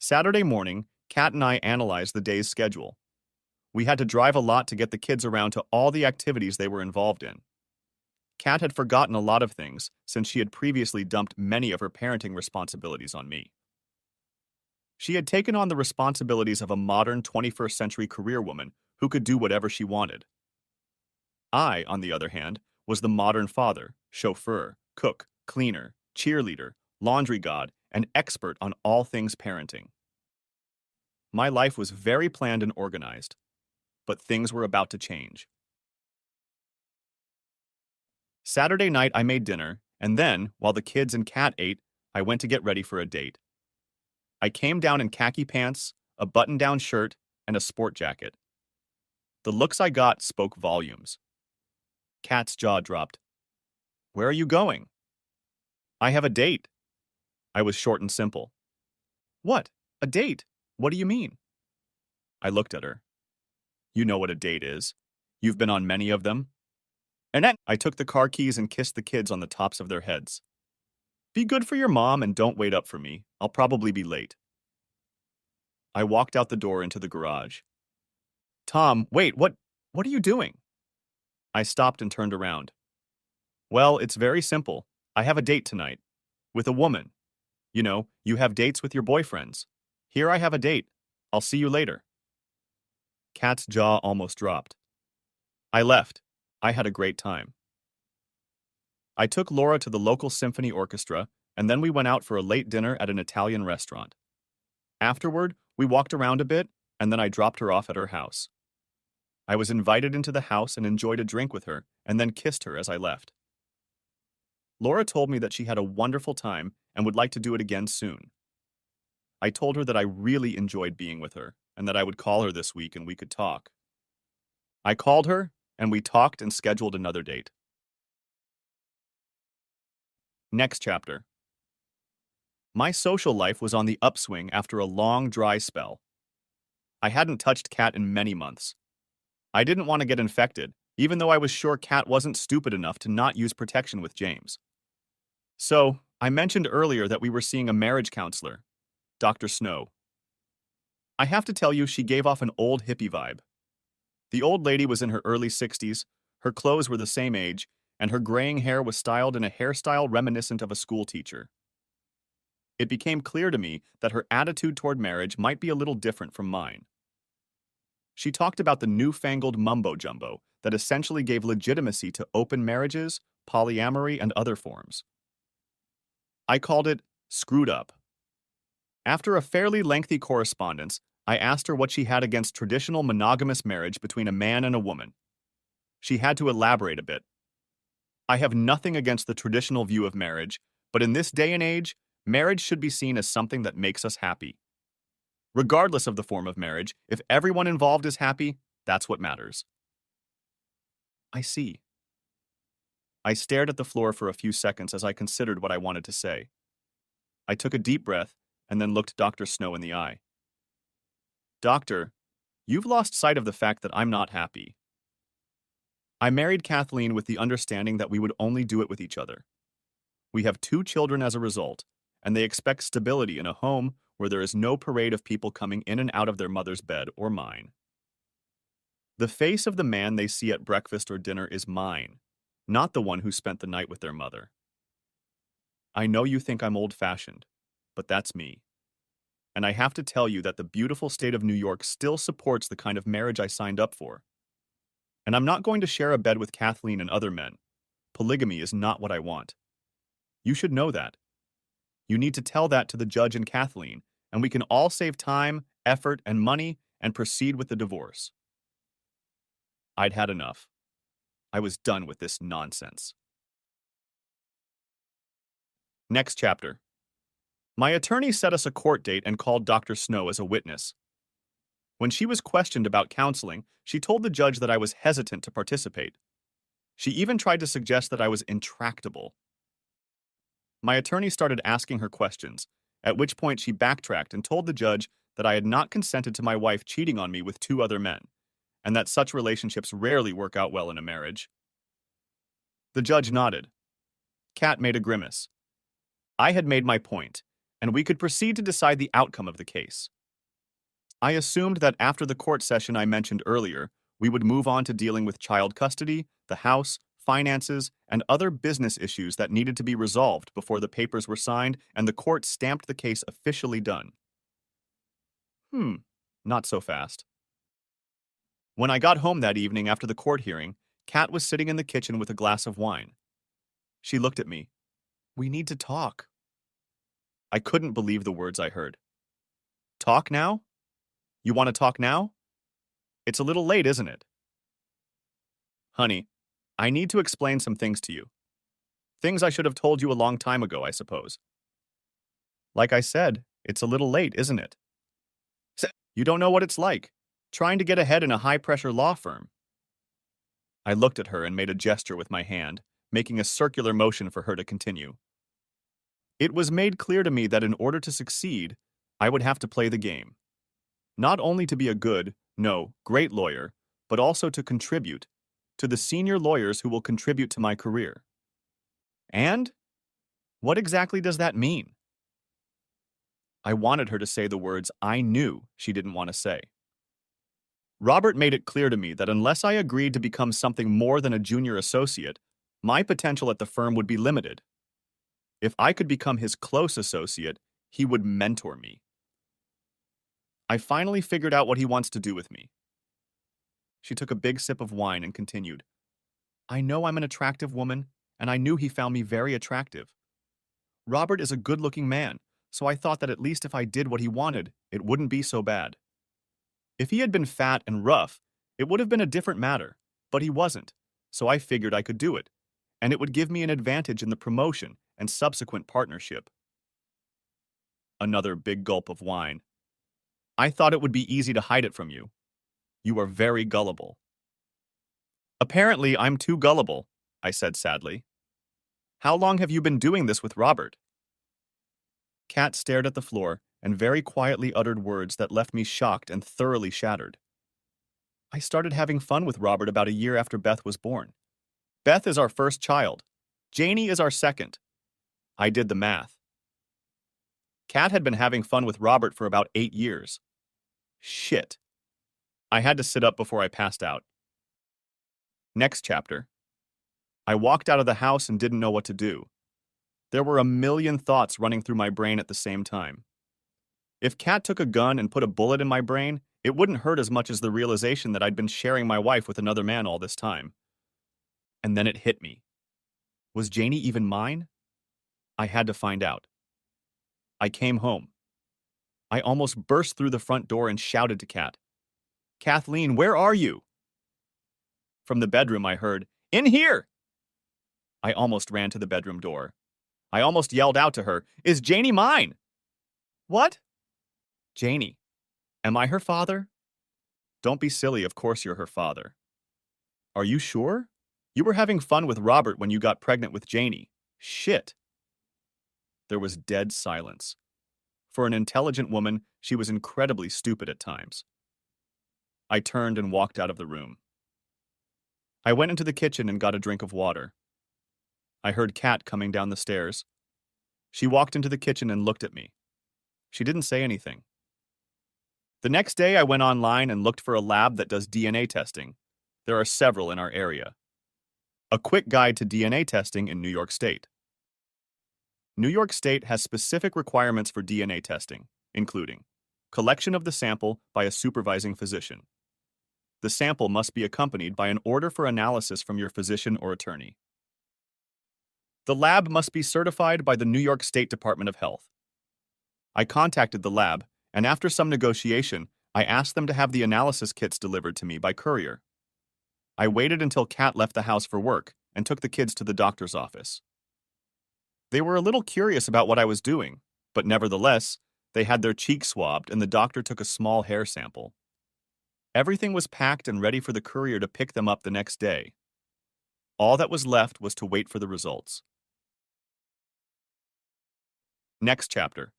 S1: Saturday morning, Kat and I analyzed the day's schedule. We had to drive a lot to get the kids around to all the activities they were involved in. Kat had forgotten a lot of things since she had previously dumped many of her parenting responsibilities on me. She had taken on the responsibilities of a modern 21st century career woman who could do whatever she wanted. I, on the other hand, was the modern father, chauffeur, cook, cleaner, cheerleader, laundry god, and expert on all things parenting. My life was very planned and organized, but things were about to change. Saturday night, I made dinner, and then, while the kids and Kat ate, I went to get ready for a date. I came down in khaki pants, a button-down shirt, and a sport jacket. The looks I got spoke volumes. Kat's jaw dropped. "Where are you going?" "I have a date." I was short and simple. "What? A date? What do you mean?" I looked at her. "You know what a date is. You've been on many of them." And then I took the car keys and kissed the kids on the tops of their heads. "Be good for your mom and don't wait up for me. I'll probably be late." I walked out the door into the garage. "Tom, wait, what are you doing?" I stopped and turned around. "Well, it's very simple. I have a date tonight. With a woman. You know, you have dates with your boyfriends. Here I have a date. I'll see you later." Kat's jaw almost dropped. I left. I had a great time. I took Laura to the local symphony orchestra, and then we went out for a late dinner at an Italian restaurant. Afterward, we walked around a bit, and then I dropped her off at her house. I was invited into the house and enjoyed a drink with her, and then kissed her as I left. Laura told me that she had a wonderful time and would like to do it again soon. I told her that I really enjoyed being with her, and that I would call her this week and we could talk. I called her, and we talked and scheduled another date. Next chapter. My social life was on the upswing after a long, dry spell. I hadn't touched Kat in many months. I didn't want to get infected, even though I was sure Kat wasn't stupid enough to not use protection with James. So, I mentioned earlier that we were seeing a marriage counselor, Dr. Snow. I have to tell you, she gave off an old hippie vibe. The old lady was in her early 60s, her clothes were the same age, and her graying hair was styled in a hairstyle reminiscent of a schoolteacher. It became clear to me that her attitude toward marriage might be a little different from mine. She talked about the newfangled mumbo-jumbo that essentially gave legitimacy to open marriages, polyamory, and other forms. I called it screwed up. After a fairly lengthy correspondence, I asked her what she had against traditional monogamous marriage between a man and a woman. She had to elaborate a bit. I have nothing against the traditional view of marriage, but in this day and age, marriage should be seen as something that makes us happy. Regardless of the form of marriage, if everyone involved is happy, that's what matters. I see. I stared at the floor for a few seconds as I considered what I wanted to say. I took a deep breath and then looked Dr. Snow in the eye. Doctor, you've lost sight of the fact that I'm not happy. I married Kathleen with the understanding that we would only do it with each other. We have 2 children as a result, and they expect stability in a home where there is no parade of people coming in and out of their mother's bed or mine. The face of the man they see at breakfast or dinner is mine, not the one who spent the night with their mother. I know you think I'm old-fashioned, but that's me. And I have to tell you that the beautiful state of New York still supports the kind of marriage I signed up for. And I'm not going to share a bed with Kathleen and other men. Polygamy is not what I want. You should know that. You need to tell that to the judge and Kathleen, and we can all save time, effort, and money and proceed with the divorce. I'd had enough. I was done with this nonsense. Next chapter. My attorney set us a court date and called Dr. Snow as a witness. When she was questioned about counseling, she told the judge that I was hesitant to participate. She even tried to suggest that I was intractable. My attorney started asking her questions, at which point she backtracked and told the judge that I had not consented to my wife cheating on me with 2 other men, and that such relationships rarely work out well in a marriage. The judge nodded. Kat made a grimace. I had made my point, and we could proceed to decide the outcome of the case. I assumed that after the court session I mentioned earlier, we would move on to dealing with child custody, the house, finances, and other business issues that needed to be resolved before the papers were signed and the court stamped the case officially done. Not so fast. When I got home that evening after the court hearing, Kat was sitting in the kitchen with a glass of wine. She looked at me. We need to talk. I couldn't believe the words I heard. Talk now? You want to talk now? It's a little late, isn't it? Honey, I need to explain some things to you. Things I should have told you a long time ago, I suppose. Like I said, it's a little late, isn't it? You don't know what it's like, trying to get ahead in a high-pressure law firm. I looked at her and made a gesture with my hand, making a circular motion for her to continue. It was made clear to me that in order to succeed, I would have to play the game. Not only to be a good, no, great lawyer, but also to contribute to the senior lawyers who will contribute to my career. And? What exactly does that mean? I wanted her to say the words I knew she didn't want to say. Robert made it clear to me that unless I agreed to become something more than a junior associate, my potential at the firm would be limited. If I could become his close associate, he would mentor me. I finally figured out what he wants to do with me. She took a big sip of wine and continued. I know I'm an attractive woman, and I knew he found me very attractive. Robert is a good-looking man, so I thought that at least if I did what he wanted, it wouldn't be so bad. If he had been fat and rough, it would have been a different matter, but he wasn't, so I figured I could do it, and it would give me an advantage in the promotion and subsequent partnership. Another big gulp of wine. I thought it would be easy to hide it from you. You are very gullible. Apparently, I'm too gullible, I said sadly. How long have you been doing this with Robert? Kat stared at the floor and very quietly uttered words that left me shocked and thoroughly shattered. I started having fun with Robert about a year after Beth was born. Beth is our first child. Janie is our second. I did the math. Kat had been having fun with Robert for about 8 years. Shit. I had to sit up before I passed out. Next chapter. I walked out of the house and didn't know what to do. There were a million thoughts running through my brain at the same time. If Kat took a gun and put a bullet in my brain, it wouldn't hurt as much as the realization that I'd been sharing my wife with another man all this time. And then it hit me. Was Janie even mine? I had to find out. I came home. I almost burst through the front door and shouted to Kat, "Kathleen, where are you?" From the bedroom I heard, "In here!" I almost ran to the bedroom door. I almost yelled out to her, "Is Janie mine?" What? Janie. Am I her father? Don't be silly, of course you're her father. Are you sure? You were having fun with Robert when you got pregnant with Janie. Shit. There was dead silence. For an intelligent woman, she was incredibly stupid at times. I turned and walked out of the room. I went into the kitchen and got a drink of water. I heard Kat coming down the stairs. She walked into the kitchen and looked at me. She didn't say anything. The next day, I went online and looked for a lab that does DNA testing. There are several in our area. A quick guide to DNA testing in New York State. New York State has specific requirements for DNA testing, including collection of the sample by a supervising physician. The sample must be accompanied by an order for analysis from your physician or attorney. The lab must be certified by the New York State Department of Health. I contacted the lab, and after some negotiation, I asked them to have the analysis kits delivered to me by courier. I waited until Kat left the house for work and took the kids to the doctor's office. They were a little curious about what I was doing, but nevertheless, they had their cheeks swabbed and the doctor took a small hair sample. Everything was packed and ready for the courier to pick them up the next day. All that was left was to wait for the results. Next chapter.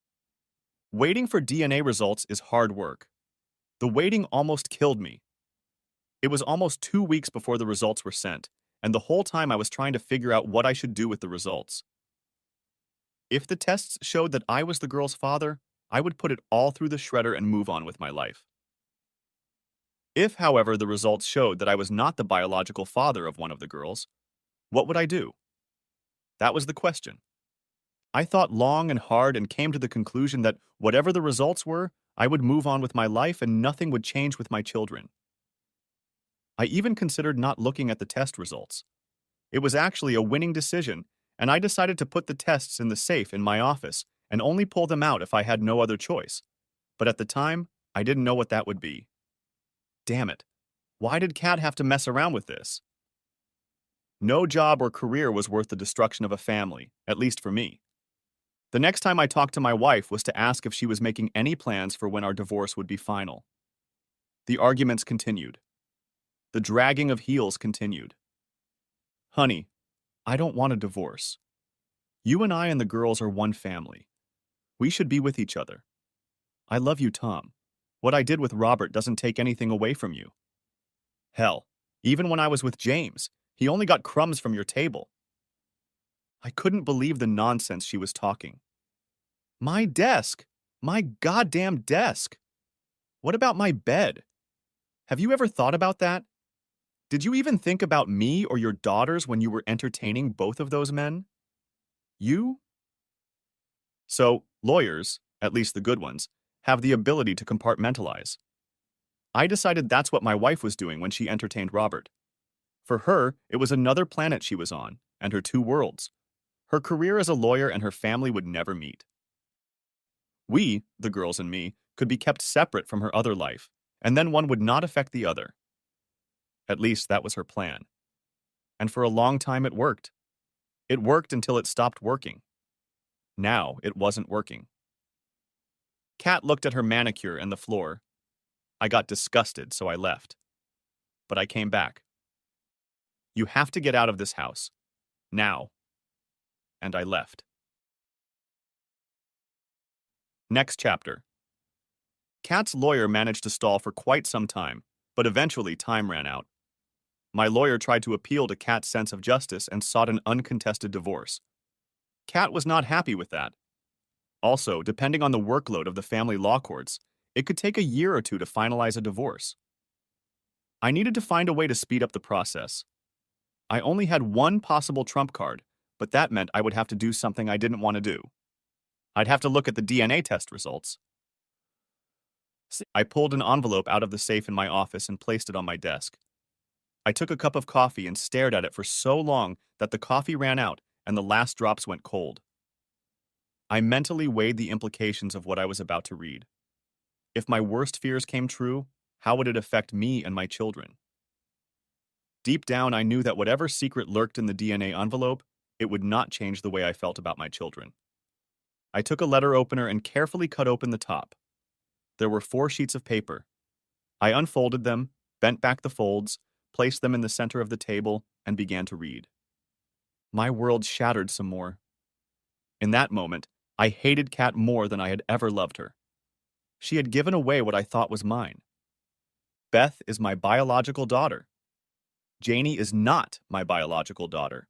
S1: Waiting for DNA results is hard work. The waiting almost killed me. It was almost 2 weeks before the results were sent, and the whole time I was trying to figure out what I should do with the results. If the tests showed that I was the girl's father, I would put it all through the shredder and move on with my life. If, however, the results showed that I was not the biological father of one of the girls, what would I do? That was the question. I thought long and hard and came to the conclusion that whatever the results were, I would move on with my life and nothing would change with my children. I even considered not looking at the test results. It was actually a winning decision, and I decided to put the tests in the safe in my office and only pull them out if I had no other choice. But at the time, I didn't know what that would be. Damn it. Why did Kat have to mess around with this? No job or career was worth the destruction of a family, at least for me. The next time I talked to my wife was to ask if she was making any plans for when our divorce would be final. The arguments continued. The dragging of heels continued. Honey, I don't want a divorce. You and I and the girls are one family. We should be with each other. I love you, Tom. What I did with Robert doesn't take anything away from you. Hell, even when I was with James, he only got crumbs from your table. I couldn't believe the nonsense she was talking. My desk! My goddamn desk! What about my bed? Have you ever thought about that? Did you even think about me or your daughters when you were entertaining both of those men? You? So, lawyers, at least the good ones, have the ability to compartmentalize. I decided that's what my wife was doing when she entertained Robert. For her, it was another planet she was on, and her two worlds. Her career as a lawyer and her family would never meet. We, the girls and me, could be kept separate from her other life, and then one would not affect the other. At least that was her plan. And for a long time it worked. It worked until it stopped working. Now it wasn't working. Kat looked at her manicure and the floor. I got disgusted, so I left. But I came back. You have to get out of this house. Now. And I left. Next chapter. Kat's lawyer managed to stall for quite some time, but eventually time ran out. My lawyer tried to appeal to Kat's sense of justice and sought an uncontested divorce. Kat was not happy with that. Also, depending on the workload of the family law courts, it could take a year or two to finalize a divorce. I needed to find a way to speed up the process. I only had one possible trump card, but that meant I would have to do something I didn't want to do. I'd have to look at the DNA test results. I pulled an envelope out of the safe in my office and placed it on my desk. I took a cup of coffee and stared at it for so long that the coffee ran out and the last drops went cold. I mentally weighed the implications of what I was about to read. If my worst fears came true, how would it affect me and my children? Deep down, I knew that whatever secret lurked in the DNA envelope, it would not change the way I felt about my children. I took a letter opener and carefully cut open the top. There were 4 sheets of paper. I unfolded them, bent back the folds, placed them in the center of the table, and began to read. My world shattered some more. In that moment, I hated Kat more than I had ever loved her. She had given away what I thought was mine. Beth is my biological daughter. Janie is not my biological daughter.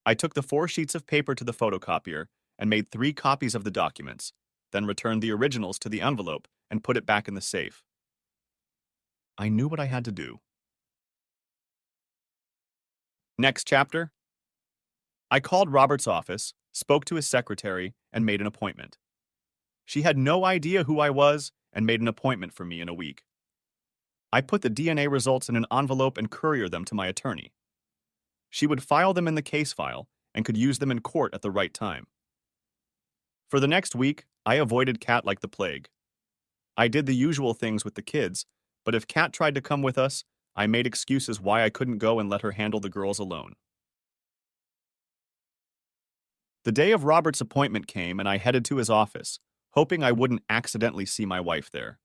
S1: I took the 4 sheets of paper to the photocopier and made 3 copies of the documents, then returned the originals to the envelope and put it back in the safe. I knew what I had to do. Next chapter. I called Robert's office, spoke to his secretary, and made an appointment. She had no idea who I was and made an appointment for me in a week. I put the DNA results in an envelope and couriered them to my attorney. She would file them in the case file and could use them in court at the right time. For the next week, I avoided Kat like the plague. I did the usual things with the kids, but if Kat tried to come with us, I made excuses why I couldn't go and let her handle the girls alone. The day of Robert's appointment came and I headed to his office, hoping I wouldn't accidentally see my wife there.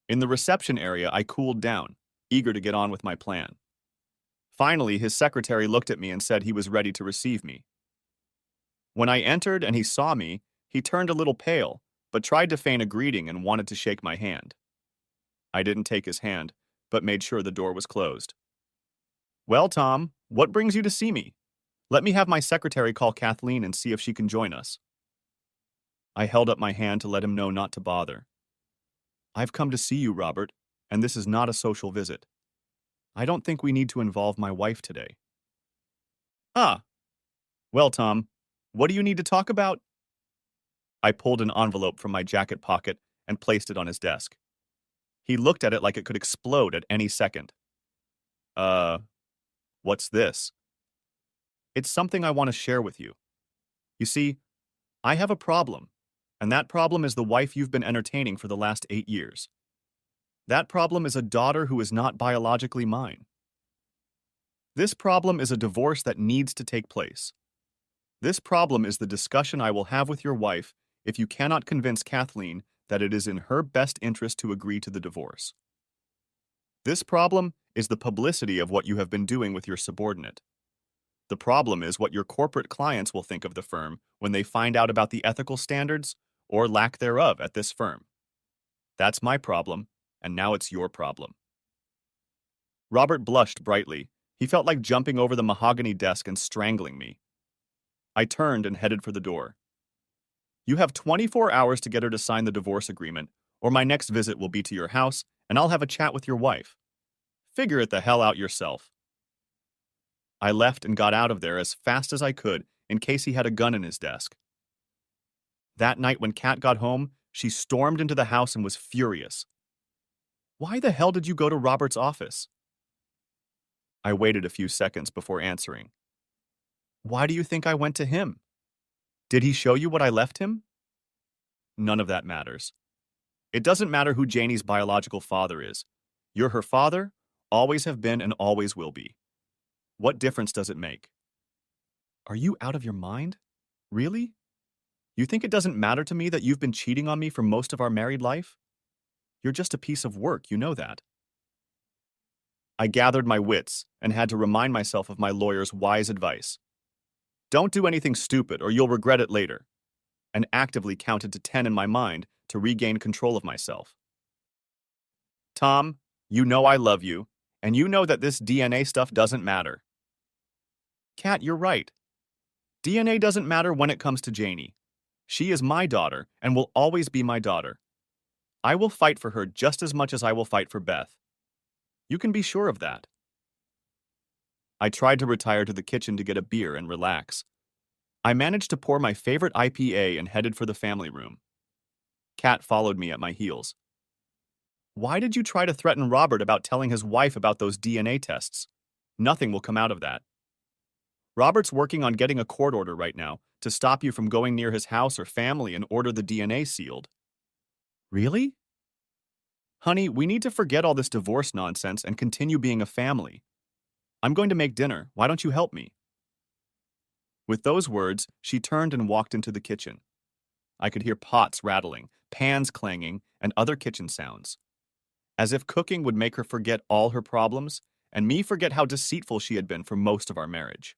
S1: In the reception area, I cooled down, eager to get on with my plan. Finally, his secretary looked at me and said he was ready to receive me. When I entered and he saw me, he turned a little pale, but tried to feign a greeting and wanted to shake my hand. I didn't take his hand, but made sure the door was closed. "Well, Tom, what brings you to see me? Let me have my secretary call Kathleen and see if she can join us." I held up my hand to let him know not to bother. "I've come to see you, Robert, and this is not a social visit. I don't think we need to involve my wife today." "Ah, well, Tom, what do you need to talk about?" I pulled an envelope from my jacket pocket and placed it on his desk. He looked at it like it could explode at any second. What's this?" "It's something I want to share with you. You see, I have a problem, and that problem is the wife you've been entertaining for the last 8 years. That problem is a daughter who is not biologically mine. This problem is a divorce that needs to take place. This problem is the discussion I will have with your wife if you cannot convince Kathleen that it is in her best interest to agree to the divorce. This problem is the publicity of what you have been doing with your subordinate. The problem is what your corporate clients will think of the firm when they find out about the ethical standards or lack thereof at this firm. That's my problem, and now it's your problem." Robert blushed brightly. He felt like jumping over the mahogany desk and strangling me. I turned and headed for the door. "You have 24 hours to get her to sign the divorce agreement, or my next visit will be to your house, and I'll have a chat with your wife. Figure it the hell out yourself." I left and got out of there as fast as I could in case he had a gun in his desk. That night when Kat got home, she stormed into the house and was furious. "Why the hell did you go to Robert's office?" I waited a few seconds before answering. Why do you think I went to him? Did he show you what I left him? None of that matters. It doesn't matter who Janie's biological father is. You're her father, always have been, and always will be. What difference does it make? Are you out of your mind? Really? You think it doesn't matter to me that you've been cheating on me for most of our married life? You're just a piece of work, you know that. I gathered my wits and had to remind myself of my lawyer's wise advice. Don't do anything stupid or you'll regret it later, and actively counted to 10 in my mind to regain control of myself. Tom, you know I love you, and you know that this DNA stuff doesn't matter. Kat, you're right. DNA doesn't matter when it comes to Janie. She is my daughter and will always be my daughter. I will fight for her just as much as I will fight for Beth. You can be sure of that. I tried to retire to the kitchen to get a beer and relax. I managed to pour my favorite IPA and headed for the family room. Kat followed me at my heels. Why did you try to threaten Robert about telling his wife about those DNA tests? Nothing will come out of that. Robert's working on getting a court order right now to stop you from going near his house or family and order the DNA sealed. Really? Honey, we need to forget all this divorce nonsense and continue being a family. I'm going to make dinner. Why don't you help me? With those words, she turned and walked into the kitchen. I could hear pots rattling, pans clanging, and other kitchen sounds. As if cooking would make her forget all her problems, and me forget how deceitful she had been for most of our marriage.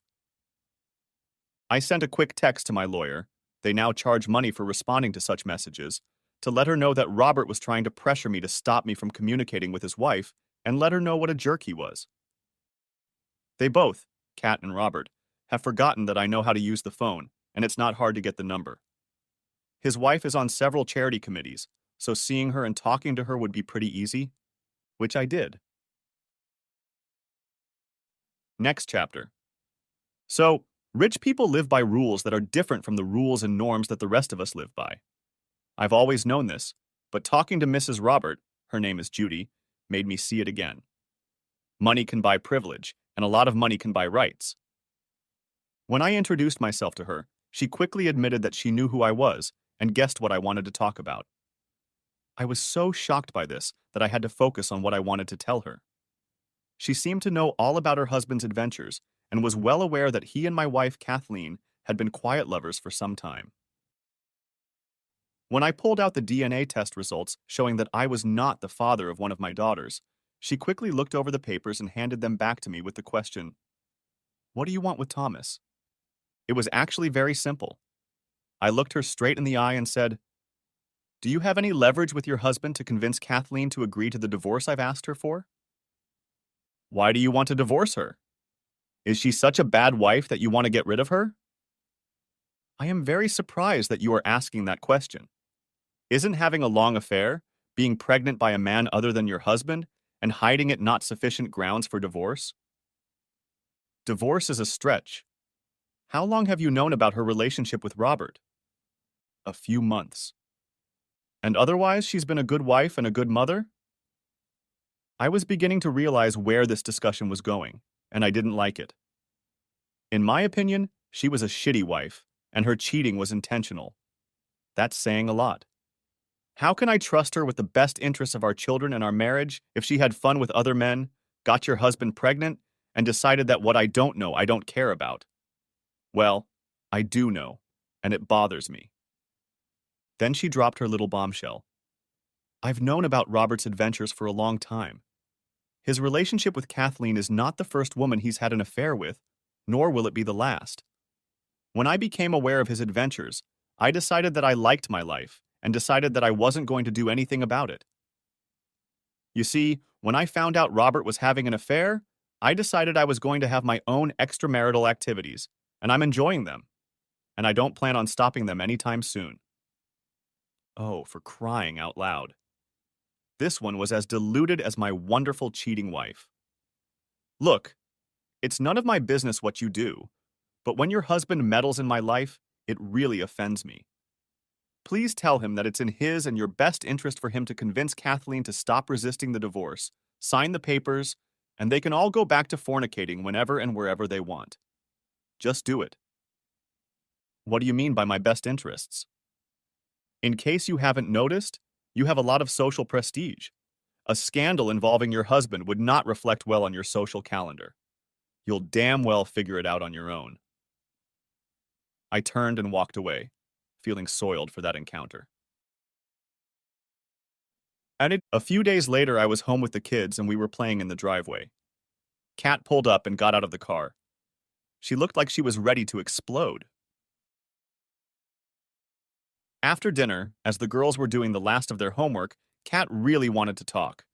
S1: I sent a quick text to my lawyer, they now charge money for responding to such messages, to let her know that Robert was trying to pressure me to stop me from communicating with his wife, and let her know what a jerk he was. They both, Kat and Robert, have forgotten that I know how to use the phone, and it's not hard to get the number. His wife is on several charity committees, so seeing her and talking to her would be pretty easy, which I did. Next chapter. So, rich people live by rules that are different from the rules and norms that the rest of us live by. I've always known this, but talking to Mrs. Robert, her name is Judy, made me see it again. Money can buy privilege, and a lot of money can buy rights. When I introduced myself to her, she quickly admitted that she knew who I was and guessed what I wanted to talk about. I was so shocked by this that I had to focus on what I wanted to tell her. She seemed to know all about her husband's adventures and was well aware that he and my wife, Kathleen, had been quiet lovers for some time. When I pulled out the DNA test results showing that I was not the father of one of my daughters, she quickly looked over the papers and handed them back to me with the question, "What do you want with Thomas?" It was actually very simple. I looked her straight in the eye and said, "Do you have any leverage with your husband to convince Kathleen to agree to the divorce I've asked her for?" "Why do you want to divorce her? Is she such a bad wife that you want to get rid of her?" I am very surprised that you are asking that question. Isn't having a long affair, being pregnant by a man other than your husband, and hiding it not sufficient grounds for divorce? Divorce is a stretch. How long have you known about her relationship with Robert? A few months. And otherwise, she's been a good wife and a good mother? I was beginning to realize where this discussion was going, and I didn't like it. In my opinion, she was a shitty wife, and her cheating was intentional. That's saying a lot. How can I trust her with the best interests of our children and our marriage if she had fun with other men, got your husband pregnant, and decided that what I don't know I don't care about? Well, I do know, and it bothers me. Then she dropped her little bombshell. I've known about Robert's adventures for a long time. His relationship with Kathleen is not the first woman he's had an affair with, nor will it be the last. When I became aware of his adventures, I decided that I liked my life and decided that I wasn't going to do anything about it. You see, when I found out Robert was having an affair, I decided I was going to have my own extramarital activities, and I'm enjoying them, and I don't plan on stopping them anytime soon. Oh, for crying out loud. This one was as deluded as my wonderful cheating wife. Look, it's none of my business what you do, but when your husband meddles in my life, it really offends me. Please tell him that it's in his and your best interest for him to convince Kathleen to stop resisting the divorce, sign the papers, and they can all go back to fornicating whenever and wherever they want. Just do it. What do you mean by my best interests? In case you haven't noticed, you have a lot of social prestige. A scandal involving your husband would not reflect well on your social calendar. You'll damn well figure it out on your own. I turned and walked away, feeling soiled for that encounter. A few days later, I was home with the kids and we were playing in the driveway. Kat pulled up and got out of the car. She looked like she was ready to explode. After dinner, as the girls were doing the last of their homework, Kat really wanted to talk.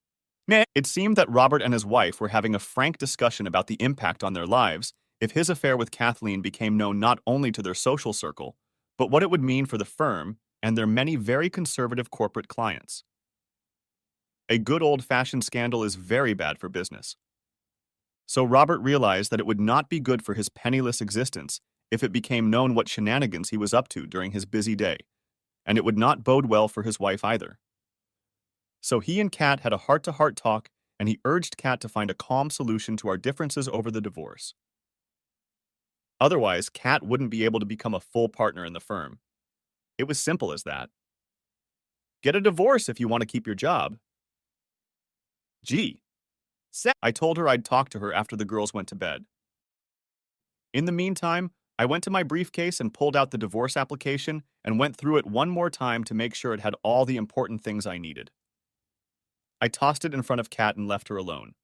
S1: It seemed that Robert and his wife were having a frank discussion about the impact on their lives if his affair with Kathleen became known not only to their social circle, but what it would mean for the firm and their many very conservative corporate clients. A good old-fashioned scandal is very bad for business. So Robert realized that it would not be good for his penniless existence if it became known what shenanigans he was up to during his busy day, and it would not bode well for his wife either. So he and Kat had a heart-to-heart talk, and he urged Kat to find a calm solution to our differences over the divorce. Otherwise, Kat wouldn't be able to become a full partner in the firm. It was simple as that. Get a divorce if you want to keep your job. Gee. I told her I'd talk to her after the girls went to bed. In the meantime, I went to my briefcase and pulled out the divorce application and went through it one more time to make sure it had all the important things I needed. I tossed it in front of Kat and left her alone.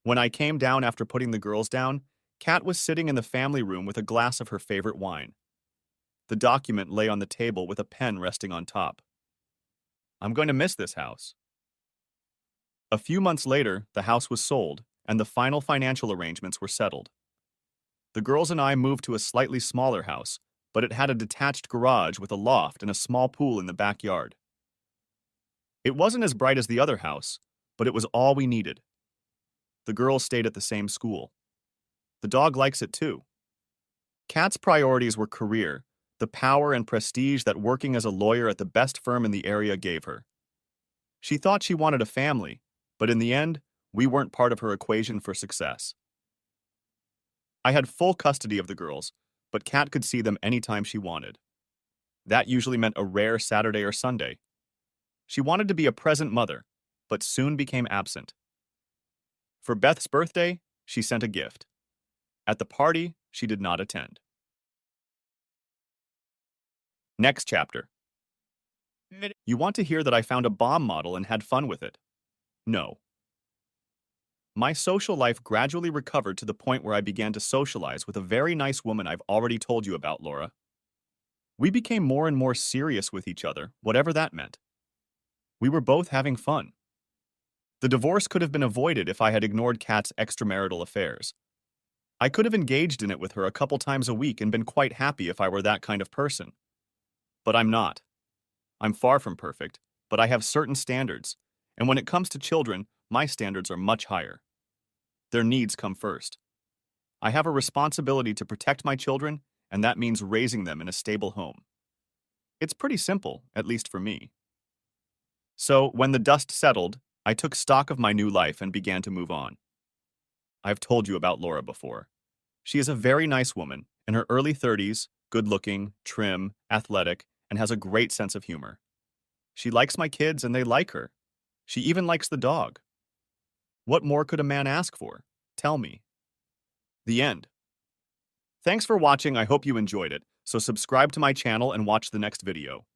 S1: When I came down after putting the girls down, Kat was sitting in the family room with a glass of her favorite wine. The document lay on the table with a pen resting on top. I'm going to miss this house. A few months later, the house was sold, and the final financial arrangements were settled. The girls and I moved to a slightly smaller house, but it had a detached garage with a loft and a small pool in the backyard. It wasn't as bright as the other house, but it was all we needed. The girls stayed at the same school. The dog likes it too. Kat's priorities were career, the power and prestige that working as a lawyer at the best firm in the area gave her. She thought she wanted a family, but in the end, we weren't part of her equation for success. I had full custody of the girls, but Kat could see them anytime she wanted. That usually meant a rare Saturday or Sunday. She wanted to be a present mother, but soon became absent. For Beth's birthday, she sent a gift. At the party, she did not attend. Next chapter. You want to hear that I found a bomb model and had fun with it? No. My social life gradually recovered to the point where I began to socialize with a very nice woman I've already told you about, Laura. We became more and more serious with each other, whatever that meant. We were both having fun. The divorce could have been avoided if I had ignored Kat's extramarital affairs. I could have engaged in it with her a couple times a week and been quite happy if I were that kind of person. But I'm not. I'm far from perfect, but I have certain standards, and when it comes to children, my standards are much higher. Their needs come first. I have a responsibility to protect my children, and that means raising them in a stable home. It's pretty simple, at least for me. So, when the dust settled, I took stock of my new life and began to move on. I've told you about Laura before. She is a very nice woman, in her early 30s, good-looking, trim, athletic, and has a great sense of humor. She likes my kids and they like her. She even likes the dog. What more could a man ask for? Tell me. The end. Thanks for watching. I hope you enjoyed it. So subscribe to my channel and watch the next video.